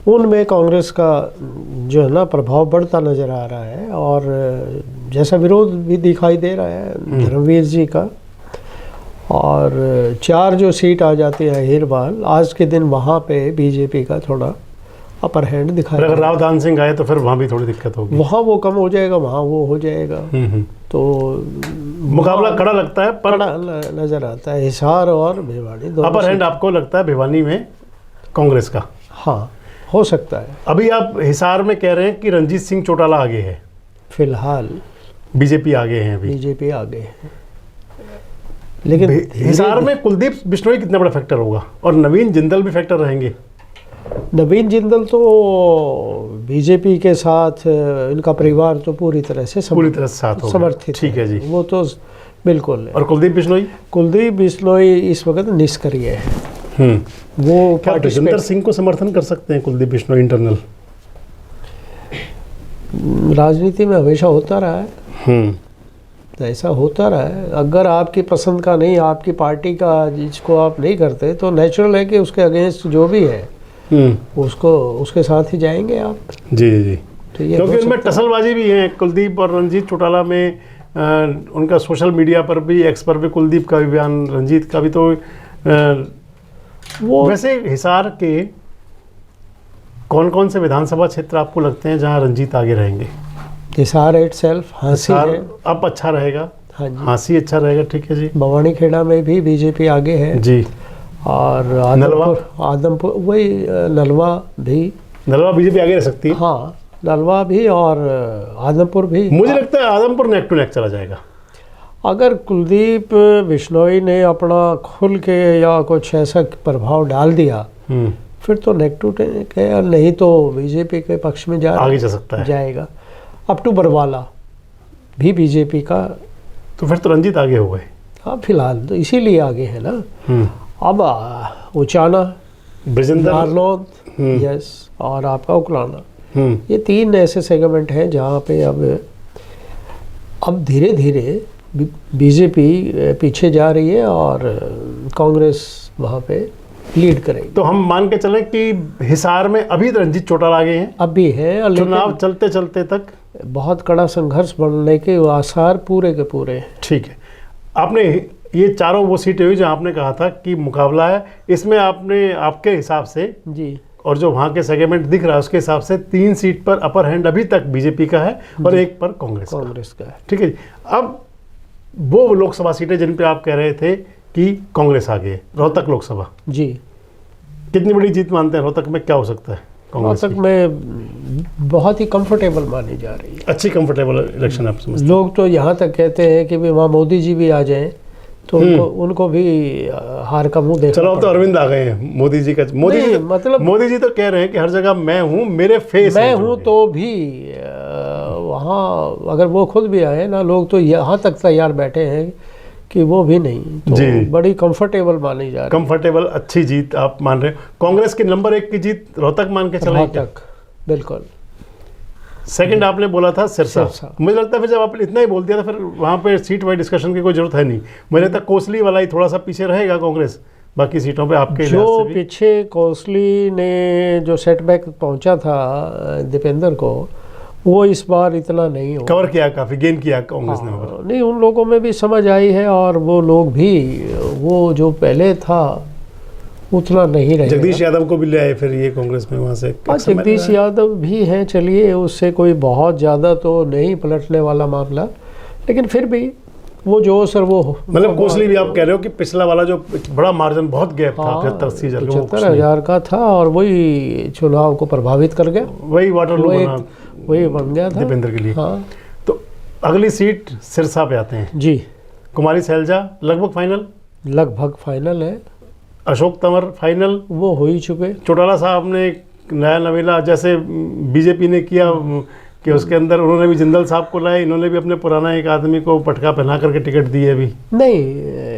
उनमें कांग्रेस का जो है ना प्रभाव बढ़ता नज़र आ रहा है, और जैसा विरोध भी दिखाई दे रहा है धर्मवीर जी का। और 4 जो सीट आ जाती है अहिरवाल, आज के दिन वहाँ पे बीजेपी का थोड़ा अपर हैंड दिखाई अगर राव दान सिंह आए तो फिर वहाँ भी थोड़ी दिक्कत होगी। वहाँ वो कम हो जाएगा, वहाँ वो हो जाएगा। तो मुकाबला कड़ा लगता है, पर कड़ा नज़र आता है हिसार और भिवानी दोनों अपर हैंड सीट। आपको लगता है भिवानी में कांग्रेस का? हाँ, हो सकता है। अभी आप हिसार में कह रहे हैं कि रणजीत सिंह चौटाला आगे है, फिलहाल बीजेपी आगे है अभी। बीजेपी आगे है, लेकिन हिसार में कुलदीप बिश्नोई कितना बड़ा फैक्टर होगा, और नवीन जिंदल भी फैक्टर रहेंगे? नवीन जिंदल तो बीजेपी के साथ इनका परिवार तो पूरी तरह से पूरी तरह से साथ हो गया। समर्थित ठीक है जी। वो तो बिल्कुल है। और कुलदीप बिश्नोई? कुलदीप बिश्नोई इस वक्त निष्क्रिय है। वो क्या तेजिंदर सिंह को समर्थन कर सकते हैं कुलदीप बिश्नोई इंटरनल? राजनीति में हमेशा होता रहा है, ऐसा होता रहा है। अगर आपकी पसंद का नहीं, आपकी पार्टी का जिसको आप नहीं करते, तो नेचुरल है कि उसके अगेंस्ट जो भी है उसको उसके साथ ही जाएंगे आप। जी जी। तो ये क्योंकि उनमें टसलबाजी भी है, कुलदीप और रंजीत चौटाला में। उनका सोशल मीडिया पर भी, एक्स पर भी कुलदीप का भी बयान, रंजीत का भी। तो वो वैसे हिसार के कौन कौन से विधानसभा क्षेत्र आपको लगते हैं जहां रंजीत आगे रहेंगे? हिसार इटसेल्फ, हांसी है। अब अच्छा रहेगा। हाँ जी, हांसी अच्छा रहेगा। ठीक है जी। भवानी खेड़ा में भी बीजेपी आगे है जी। और आदमपुर वही नलवा भी, नलवा बीजेपी आगे रह सकती है। हाँ, नलवा भी और आदमपुर भी। मुझे लगता है आदमपुर नेक टू नेक चला जाएगा। अगर कुलदीप बिश्नोई ने अपना खुल के या कुछ ऐसा प्रभाव डाल दिया फिर तो नेक टू नेक है, और नहीं तो बीजेपी के पक्ष में आगे जा सकता है, जाएगा। अप टू बरवाला भी बीजेपी का। तो फिर तो रंजीत आगे हो गए। हाँ, फिलहाल तो इसीलिए आगे है ना। अब उचाना, ब्रिजेंद्र, नारनौद, यस, और आपका उकलाना, ये तीन ऐसे सेगमेंट हैं जहाँ पे अब धीरे धीरे बीजेपी पीछे जा रही है और कांग्रेस वहाँ पे लीड करेगी। तो हम मान के चलें कि हिसार में अभी रंजीत चौटाला आगे हैं, अब भी है, चुनाव चलते चलते तक बहुत कड़ा संघर्ष बढ़ने के आसार पूरे के पूरे हैं। ठीक है। आपने ये चारों वो सीटें हुई जो आपने कहा था कि मुकाबला है, इसमें आपने आपके हिसाब से जी, और जो वहाँ के सेगमेंट दिख रहा है उसके हिसाब से 3 सीट पर अपर हैंड अभी तक बीजेपी का है और 1 पर कांग्रेस का है। ठीक है जी। अब वो लोकसभा सीटें जिन पे आप कह रहे थे कि कांग्रेस आगे है, रोहतक लोकसभा जी, कितनी बड़ी जीत मानते हैं? रोहतक में क्या हो सकता है कांग्रेस रोहतक में बहुत ही कंफर्टेबल मानी जा रही है। अच्छी कंफर्टेबल इलेक्शन आप समझते हैं? लोग तो यहाँ तक कहते हैं कि वहाँ मोदी जी भी आ जाएं तो उनको भी हार का मुंह देखना। चलो, तो अरविंद आ गए हैं मोदी जी का। मोदी जी मतलब मोदी जी तो कह रहे हैं कि हर जगह मैं हूँ, मेरे फेस मैं हूँ, तो भी वहाँ अगर वो खुद भी आए ना, लोग तो यहाँ तक तैयार बैठे हैं कि वो भी नहीं, तो जी, बड़ी कंफर्टेबल मानी जा रही है। कंफर्टेबल अच्छी जीत आप मान रहे हो। कांग्रेस की नंबर 1 की जीत रोहतक मान के चले? रोहतक बिल्कुल। सेकंड आपने बोला था सिरसा। मुझे लगता है फिर जब आपने इतना ही बोल दिया था फिर वहाँ पे सीट वाइज डिस्कशन की कोई जरूरत है नहीं। मुझे लगता है कोसली वाला ही थोड़ा सा पीछे रहेगा कांग्रेस बाकी सीटों पे आपके जो पीछे कोसली ने जो सेटबैक पहुंचा था दीपेंद्र को, वो इस बार इतना नहीं हो कवर किया, काफी गेन किया कांग्रेस ने। नहीं, उन लोगों में भी समझ आई है और वो लोग भी वो जो पहले था उतना नहीं रहे। जगदीश यादव को भी ले आए फिर ये कांग्रेस में वहाँ से। जगदीश यादव भी हैं, चलिए, उससे कोई बहुत ज़्यादा तो नहीं पलटने वाला मामला, लेकिन फिर भी वो जोश और वो मतलब कोसली भी आप कह रहे हो कि पिछला वाला जो बड़ा मार्जिन, बहुत गैप था 75,000 का था और वही चुनाव को प्रभावित कर गया। वही वाटरलू वही बन गया था दीपेंद्र के लिए। हाँ। तो अगली सीट सिरसा पे आते हैं जी। कुमारी सैलजा लगभग फाइनल है। अशोक तंवर फाइनल, वो हो ही चुके। चौटाला साहब ने नया नवेला जैसे बीजेपी ने किया कि उसके अंदर उन्होंने भी जिंदल साहब को लाए, इन्होंने भी अपने पुराना एक आदमी को पटका पहना करके टिकट दिए। अभी नहीं,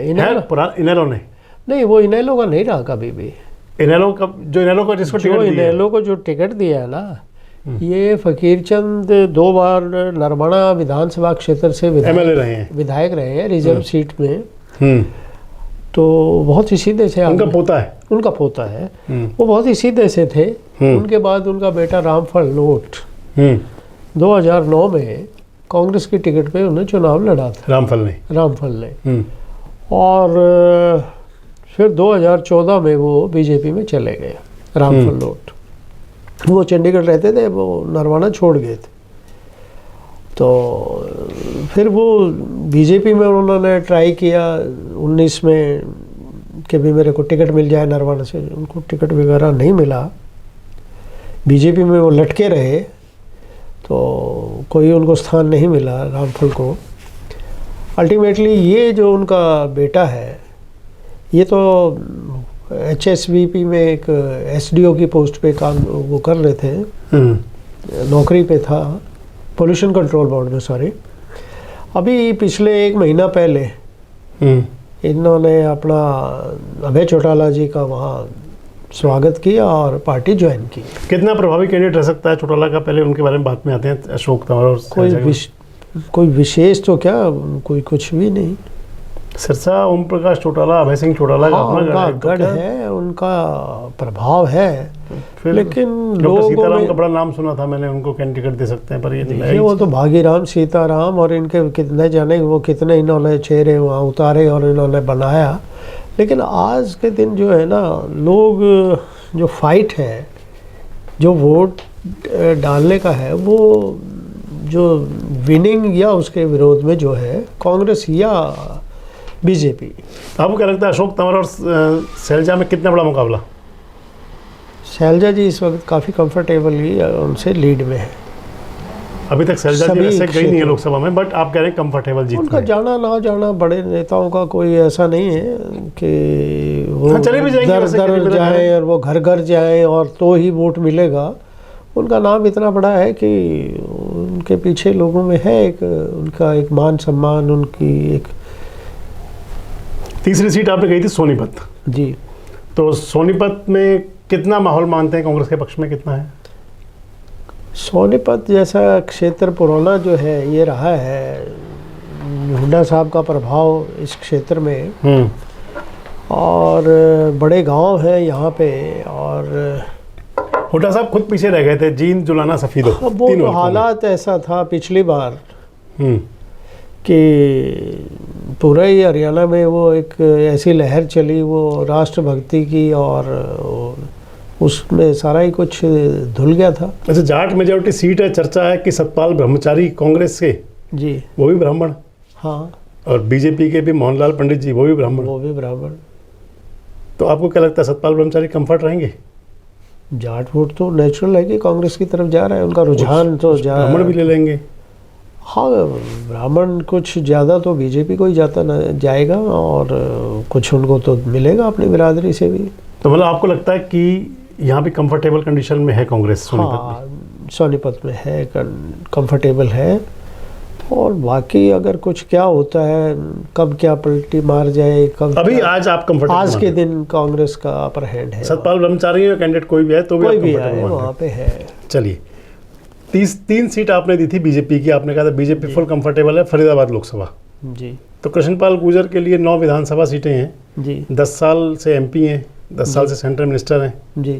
इनेलो ने नहीं, वो इनेलो का नहीं रहा कभी भी। इनेलो का जिसको टिकट दिया, इनेलो को जो टिकट दिया है ना, ये फकीरचंद 2 बार नरवाना विधानसभा क्षेत्र से विधायक रहे हैं रिजर्व सीट में। तो बहुत ही सीधे से, उनका पोता है। वो बहुत ही सीधे से थे। उनके बाद उनका बेटा रामफल नोट 2009 में कांग्रेस की टिकट पे उन्हें चुनाव लड़ा था, रामफल ने। और फिर 2014 में वो बीजेपी में चले गए, रामफल नोट। वो चंडीगढ़ रहते थे, वो नरवाना छोड़ गए थे। तो फिर वो बीजेपी में उन्होंने ट्राई किया 19 में कि भी मेरे को टिकट मिल जाए नरवाना से। उनको टिकट वगैरह नहीं मिला, बीजेपी में वो लटके रहे, तो कोई उनको स्थान नहीं मिला रामफल को। अल्टीमेटली ये जो उनका बेटा है, ये तो HSVP में एक SDO की पोस्ट पे काम वो कर रहे थे, नौकरी पे था, पोल्यूशन कंट्रोल बोर्ड में, सॉरी। अभी पिछले 1 महीना पहले इन्होंने अपना अभय चौटाला जी का वहाँ स्वागत किया और पार्टी ज्वाइन की। कितना प्रभावी कैंडिडेट रह सकता है चौटाला का? पहले उनके बारे में बात में आते हैं। अशोक तंवर और कोई विशेष तो क्या, कोई कुछ भी नहीं। सिरसा ओम प्रकाश चौटाला, अभय सिंह चौटाला का उनका गढ़ है, उनका प्रभाव है, लेकिन लोगों सीताराम का बड़ा नाम सुना था मैंने, उनको कैंडिडेट दे सकते हैं, पर ये वो तो भागीराम सीताराम और इनके कितने जाने वो कितने इन्होंने चेहरे वहाँ उतारे और इन्होंने बनाया। लेकिन आज के दिन जो है ना, लोग जो फाइट है, जो वोट डालने का है, वो जो विनिंग या उसके विरोध में जो है कांग्रेस या बीजेपी। आपको क्या लगता है अशोक तंवर और शैलजा में कितना बड़ा मुकाबला? शैलजा जी इस वक्त काफ़ी कंफर्टेबली उनसे लीड में है। अभी तक शैलजा जी ऐसे गई नहीं है लोकसभा में, बट आप कह रहे हैं कंफर्टेबल जीत उनका जाना ना जाना बड़े नेताओं का कोई ऐसा नहीं है कि वो चले भी जाएंगे, दर जाए और वो घर घर जाए और तो ही वोट मिलेगा। उनका नाम इतना बड़ा है कि उनके पीछे लोगों में है एक उनका एक मान सम्मान, उनकी एक। तीसरी सीट आपने कही थी सोनीपत जी, तो सोनीपत में कितना माहौल मानते हैं कांग्रेस के पक्ष में, कितना है? सोनीपत जैसा क्षेत्र पुराना जो है ये रहा है, हुड्डा साहब का प्रभाव इस क्षेत्र में, और बड़े गांव हैं यहाँ पे, और हुड्डा साहब खुद पीछे रह गए थे, जींद, जुलाना, सफीदो। वो तो हालात ऐसा था पिछली बार कि पूरा ही हरियाणा में वो एक ऐसी लहर चली वो राष्ट्रभक्ति की, और उसमें सारा ही कुछ धुल गया था। अच्छा, जाट मेजोरिटी सीट है, चर्चा है कि सतपाल ब्रह्मचारी कांग्रेस के जी, वो भी ब्राह्मण, हाँ, और बीजेपी के भी मोहनलाल पंडित जी वो भी ब्राह्मण। तो आपको क्या लगता है सतपाल ब्रह्मचारी कंफर्ट रहेंगे? जाट वोट तो नेचुरल है कि कांग्रेस की तरफ जा रहा है, उनका रुझान तो ब्राह्मण भी ले लेंगे। हाँ, ब्राह्मण कुछ ज़्यादा तो बीजेपी को ही जाता न जाएगा, और कुछ उनको तो मिलेगा अपनी बिरादरी से भी। तो मतलब आपको लगता है कि यहाँ भी कंफर्टेबल कंडीशन में है कांग्रेस सोनीपत में? हाँ, सोनीपत में है, कंफर्टेबल है। और बाकी अगर कुछ क्या होता है, कब क्या पलटी मार जाए, कब अभी आज आप कंफर्टेबल? आज के दिन कांग्रेस का अपर हैंड है। सतपाल ब्रह्मचारी कैंडिडेट कोई भी है तो कोई भी है वहाँ पे है। चलिए, 3 सीट आपने दी थी बीजेपी की, आपने कहा था बीजेपी फुल कंफर्टेबल है फरीदाबाद लोकसभा जी। तो कृष्णपाल गुर्जर के लिए 9 विधानसभा सीटें हैं जी, 10 साल से एमपी हैं, 10 साल से सेंट्रल मिनिस्टर हैं जी।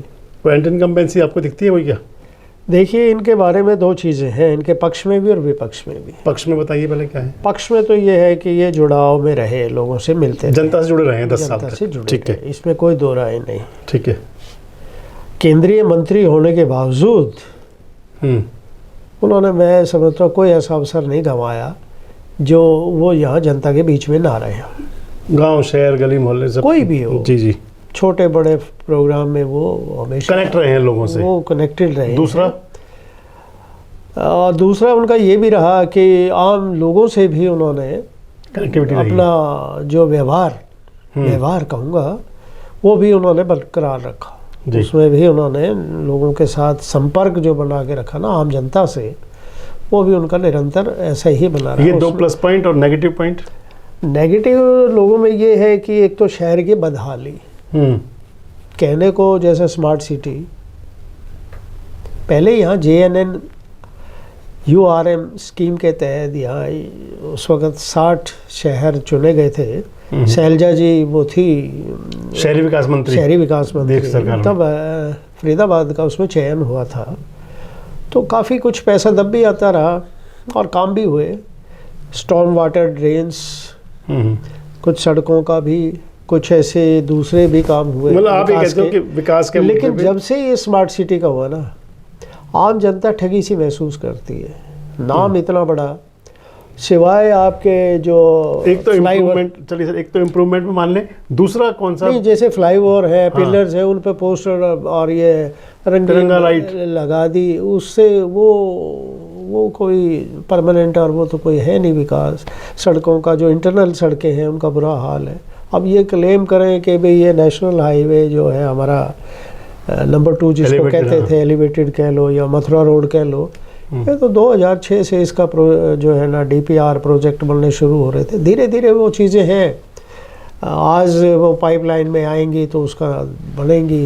कोई एंटी इनकम्बेंसी आपको दिखती है कोई? क्या देखिए, इनके बारे में 2 चीज़ें हैं, इनके पक्ष में भी और विपक्ष में भी। पक्ष में बताइए पहले क्या है? पक्ष में तो ये है कि ये जुड़ाव में रहे, लोगों से मिलते, जनता से जुड़े रहे हैं 10 साल जनता तक। से जुड़े, ठीक है, इसमें कोई दो राय नहीं। ठीक है। केंद्रीय मंत्री होने के बावजूद उन्होंने, मैं समझता हूँ, कोई ऐसा अवसर नहीं गंवाया जो वो यहाँ जनता के बीच में ना रहे। गांव, शहर, गली, मोहल्ले से कोई भी हो, जी, छोटे बड़े प्रोग्राम में वो हमेशा कनेक्ट रहे हैं लोगों से, वो कनेक्टेड रहे। दूसरा उनका ये भी रहा कि आम लोगों से भी उन्होंने कनेक्टिविटी अपना जो व्यवहार कहूँगा, वो भी उन्होंने बरकरार रखा। उसमें भी उन्होंने लोगों के साथ संपर्क जो बना के रखा ना आम जनता से, वो भी उनका निरंतर ऐसा ही बना रहा। ये 2 प्लस पॉइंट और नेगेटिव पॉइंट? नेगेटिव लोगों में ये है कि एक तो शहर की बदहाली, कहने को जैसे स्मार्ट सिटी, पहले यहाँ JNN URM स्कीम के तहत यहाँ उस वक़्त 60 शहर चुने गए थे। शैलजा जी वो थी शहरी विकास मंत्री तब फरीदाबाद का उसमें चयन हुआ था। तो काफ़ी कुछ पैसा दब भी आता रहा और काम भी हुए, स्टॉर्म वाटर ड्रेन्स, कुछ सड़कों का भी, कुछ ऐसे दूसरे भी काम हुए। मतलब आप ये कहते हो कि विकास के, लेकिन जब से ये स्मार्ट सिटी का हुआ ना, आम जनता ठगी सी महसूस करती है। नाम इतना बड़ा, सिवाय आपके जो एक तो इम्प्रूवमेंट, चलिए सर, एक तो इम्प्रूवमेंट में मान लें, दूसरा कौन सा? नहीं, जैसे फ्लाईओवर है, पिलर्स है, उन पे पोस्टर और ये रंगीन लाइट लगा दी, उससे वो कोई परमानेंट और वो तो कोई है नहीं विकास। सड़कों का जो इंटरनल सड़कें हैं उनका बुरा हाल है। अब ये क्लेम करें कि भाई ये नेशनल हाईवे जो है हमारा नंबर 2 जिसको Elevated, कहते हाँ। थे, एलिवेटेड कह लो या मथुरा रोड कह लो, ये तो 2006 से इसका जो है ना DPR प्रोजेक्ट बनने शुरू हो रहे थे। धीरे धीरे वो चीज़ें हैं, आज वो पाइपलाइन में आएंगी तो उसका बनेंगी,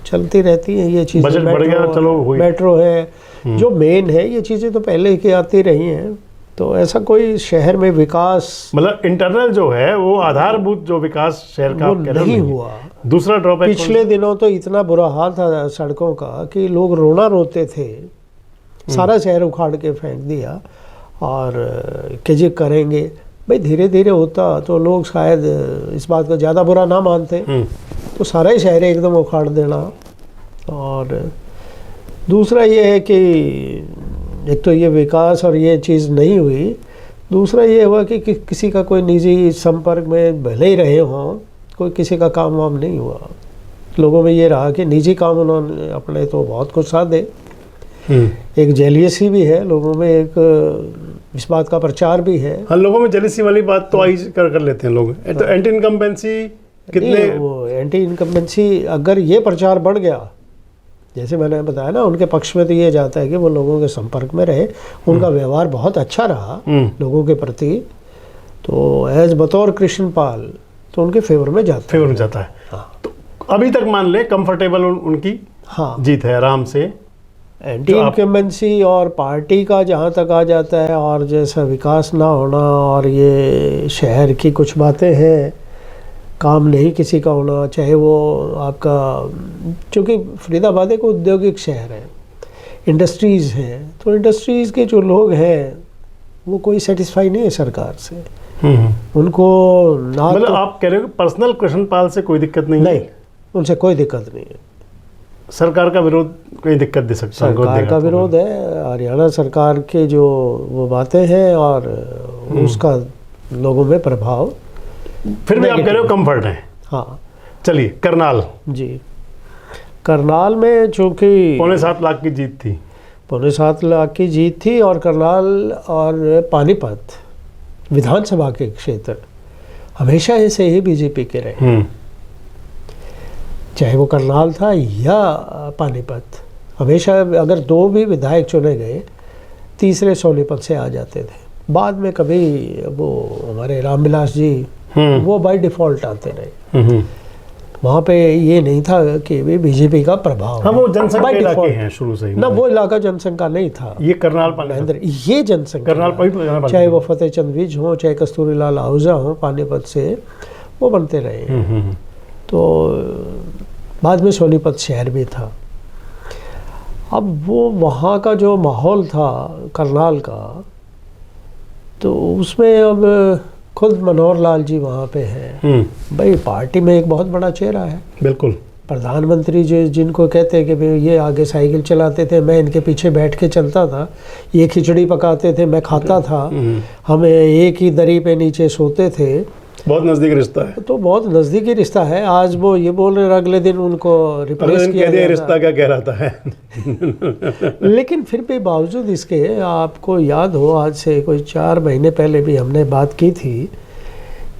चलती रहती हैं ये चीज़ें। बजट बढ़ गया, चलो हुई। मेट्रो है जो मेन है, ये चीज़ें तो पहले की आती रही हैं। तो ऐसा कोई शहर में विकास मतलब इंटरनल जो है वो आधारभूत जो विकास शहर का वो आप कह रहे हो, नहीं हुआ। दूसरा ड्रॉबैक पिछले दिनों तो इतना बुरा हाल था सड़कों का कि लोग रोना रोते थे, सारा शहर उखाड़ के फेंक दिया और कि जी करेंगे। भाई धीरे धीरे होता तो लोग शायद इस बात को ज़्यादा बुरा ना मानते, तो सारा ही शहर एकदम उखाड़ देना। और दूसरा ये है कि एक तो ये विकास और ये चीज़ नहीं हुई, दूसरा ये हुआ कि किसी का कोई निजी संपर्क में भले ही रहे हों, कोई किसी का काम वाम नहीं हुआ। लोगों में ये रहा कि निजी काम उन्होंने अपने तो बहुत कुछ साधे। एक जेलियसी भी है लोगों में, एक इस बात का प्रचार भी है। हाँ, लोगों में जेलिसी वाली बात तो आई कर लेते हैं लोग। तो एंटी इनकम्बेंसी कितने, वो एंटी इनकम्बेंसी अगर ये प्रचार बढ़ गया, जैसे मैंने बताया ना, उनके पक्ष में तो ये जाता है कि वो लोगों के संपर्क में रहे, उनका व्यवहार बहुत अच्छा रहा लोगों के प्रति, तो एज बतौर कृष्णपाल तो उनके फेवर में जाता है। तो अभी तक मान ले कंफर्टेबल उनकी हाँ जीत है आराम से। एंटी इनकम्बेंसी और पार्टी का जहाँ तक आ जाता है, और जैसा विकास ना होना और ये शहर की कुछ बातें हैं, काम नहीं किसी का होना, चाहे वो आपका, क्योंकि फरीदाबाद एक औद्योगिक शहर है, इंडस्ट्रीज़ हैं, तो इंडस्ट्रीज़ के जो लोग हैं वो कोई सेटिस्फाई नहीं है सरकार से। उनको ना मतलब तो, आप कह रहे हो कि पर्सनल कृष्णपाल से कोई दिक्कत नहीं नहीं, उनसे कोई दिक्कत नहीं है। सरकार का विरोध कोई दिक्कत दे सकता है, सरकार का विरोध है, हरियाणा सरकार के जो वो बातें हैं और उसका लोगों में प्रभाव। फिर भी आप कह रहे हो कंफर्ट है। हाँ चलिए करनाल जी, करनाल में चूँकि 7.25 लाख की जीत थी, 7.25 लाख की जीत थी, और करनाल और पानीपत विधानसभा के क्षेत्र हमेशा ऐसे ही बीजेपी के रहे, चाहे वो करनाल था या पानीपत। हमेशा अगर 2 भी विधायक चुने गए, तीसरे सोनीपत से आ जाते थे। बाद में कभी वो हमारे रामविलास जी वो बाय डिफ़ॉल्ट आते रहे। वहाँ पे ये नहीं था कि वे बीजेपी का प्रभाव। हाँ, वो जनसंख्या इलाके हैं शुरू से ही ना, वो इलाका जनसंख्या नहीं था। ये करनाल महेंद्र, ये जनसंख्या करनाल चाहे वो फतेह चंद विज हो, चाहे कस्तूरी लाल आहूजा हो, पानीपत से वो बनते रहे। तो बाद में सोनीपत शहर भी था। अब वो वहाँ का जो माहौल था करनाल का, तो उसमें अब खुद मनोहर लाल जी वहाँ पे हैं। भाई पार्टी में एक बहुत बड़ा चेहरा है, बिल्कुल प्रधानमंत्री जो जिनको कहते हैं कि भाई ये आगे साइकिल चलाते थे, मैं इनके पीछे बैठ के चलता था, ये खिचड़ी पकाते थे, मैं खाता था, हमें एक ही दरी पे नीचे सोते थे। बहुत नज़दीकी रिश्ता है। तो बहुत नज़दीकी रिश्ता है। आज वो ये बोल रहे, अगले दिन उनको रिप्लेस किया गया, रिश्ता क्या कह रहा था लेकिन फिर भी बावजूद इसके, आपको याद हो आज से कोई 4 महीने पहले भी हमने बात की थी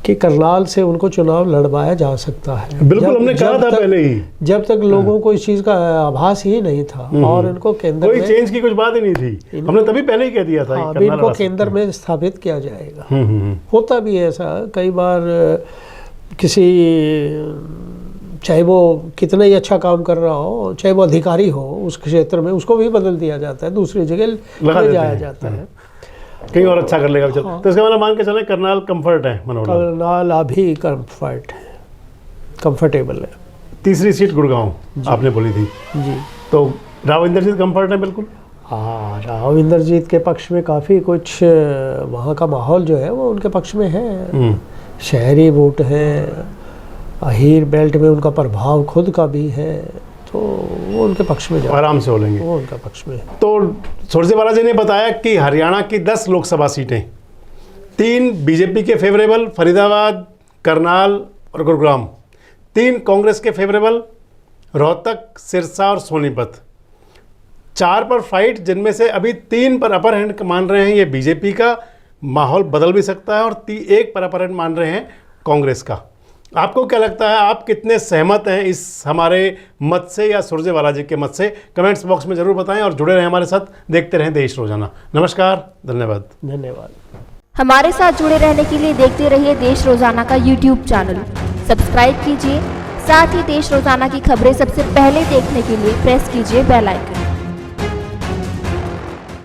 कि करनाल से उनको चुनाव लड़वाया जा सकता है। बिल्कुल, हमने कहा था पहले ही, जब तक लोगों को इस चीज़ का आभास ही नहीं था और इनको केंद्र कोई में चेंज की कुछ बात ही नहीं थी। हमने तभी पहले ही कह दिया था। हाँ, इनको केंद्र में स्थापित किया जाएगा। होता भी है ऐसा कई बार, किसी चाहे वो कितना ही अच्छा काम कर रहा हो, चाहे वो अधिकारी हो उस क्षेत्र में, उसको भी बदल दिया जाता है, दूसरी जगह ले जाया जाता है, कहीं और अच्छा कर लेगा। हाँ। तो इसका मतलब मान के चले करनाल कंफर्ट है, करनाल अभी कंफर्टेबल है। तीसरी सीट गुड़गांव आपने बोली थी जी, तो राव इंद्रजीत कंफर्ट है बिल्कुल। हाँ, राव इंद्रजीत के पक्ष में काफ़ी कुछ वहाँ का माहौल जो है वो उनके पक्ष में है। शहरी वोट है, अहीर बेल्ट में उनका प्रभाव खुद का भी है, तो वो उनके पक्ष में आराम से हो लेंगे, वो उनका पक्ष में। तो सुरजेवाला जी ने बताया कि हरियाणा की 10 लोकसभा सीटें, 3 बीजेपी के फेवरेबल, फरीदाबाद, करनाल और गुरुग्राम, 3 कांग्रेस के फेवरेबल, रोहतक, सिरसा और सोनीपत, 4 पर फाइट, जिनमें से अभी 3 पर अपर हैंड मान रहे हैं ये बीजेपी का, माहौल बदल भी सकता है, और 1 पर अपर हैंड मान रहे हैं कांग्रेस का। आपको क्या लगता है, आप कितने सहमत हैं इस हमारे मत से या सुरजेवाला जी के मत से? कमेंट्स बॉक्स में जरूर बताएं और जुड़े रहें हमारे साथ, देखते रहें देश रोजाना। नमस्कार, धन्यवाद। धन्यवाद। हमारे साथ जुड़े रहने के लिए देखते रहिए देश रोजाना का यूट्यूब चैनल, सब्सक्राइब कीजिए। साथ ही देश रोजाना की खबरें सबसे पहले देखने के लिए प्रेस कीजिए बेल आइकन।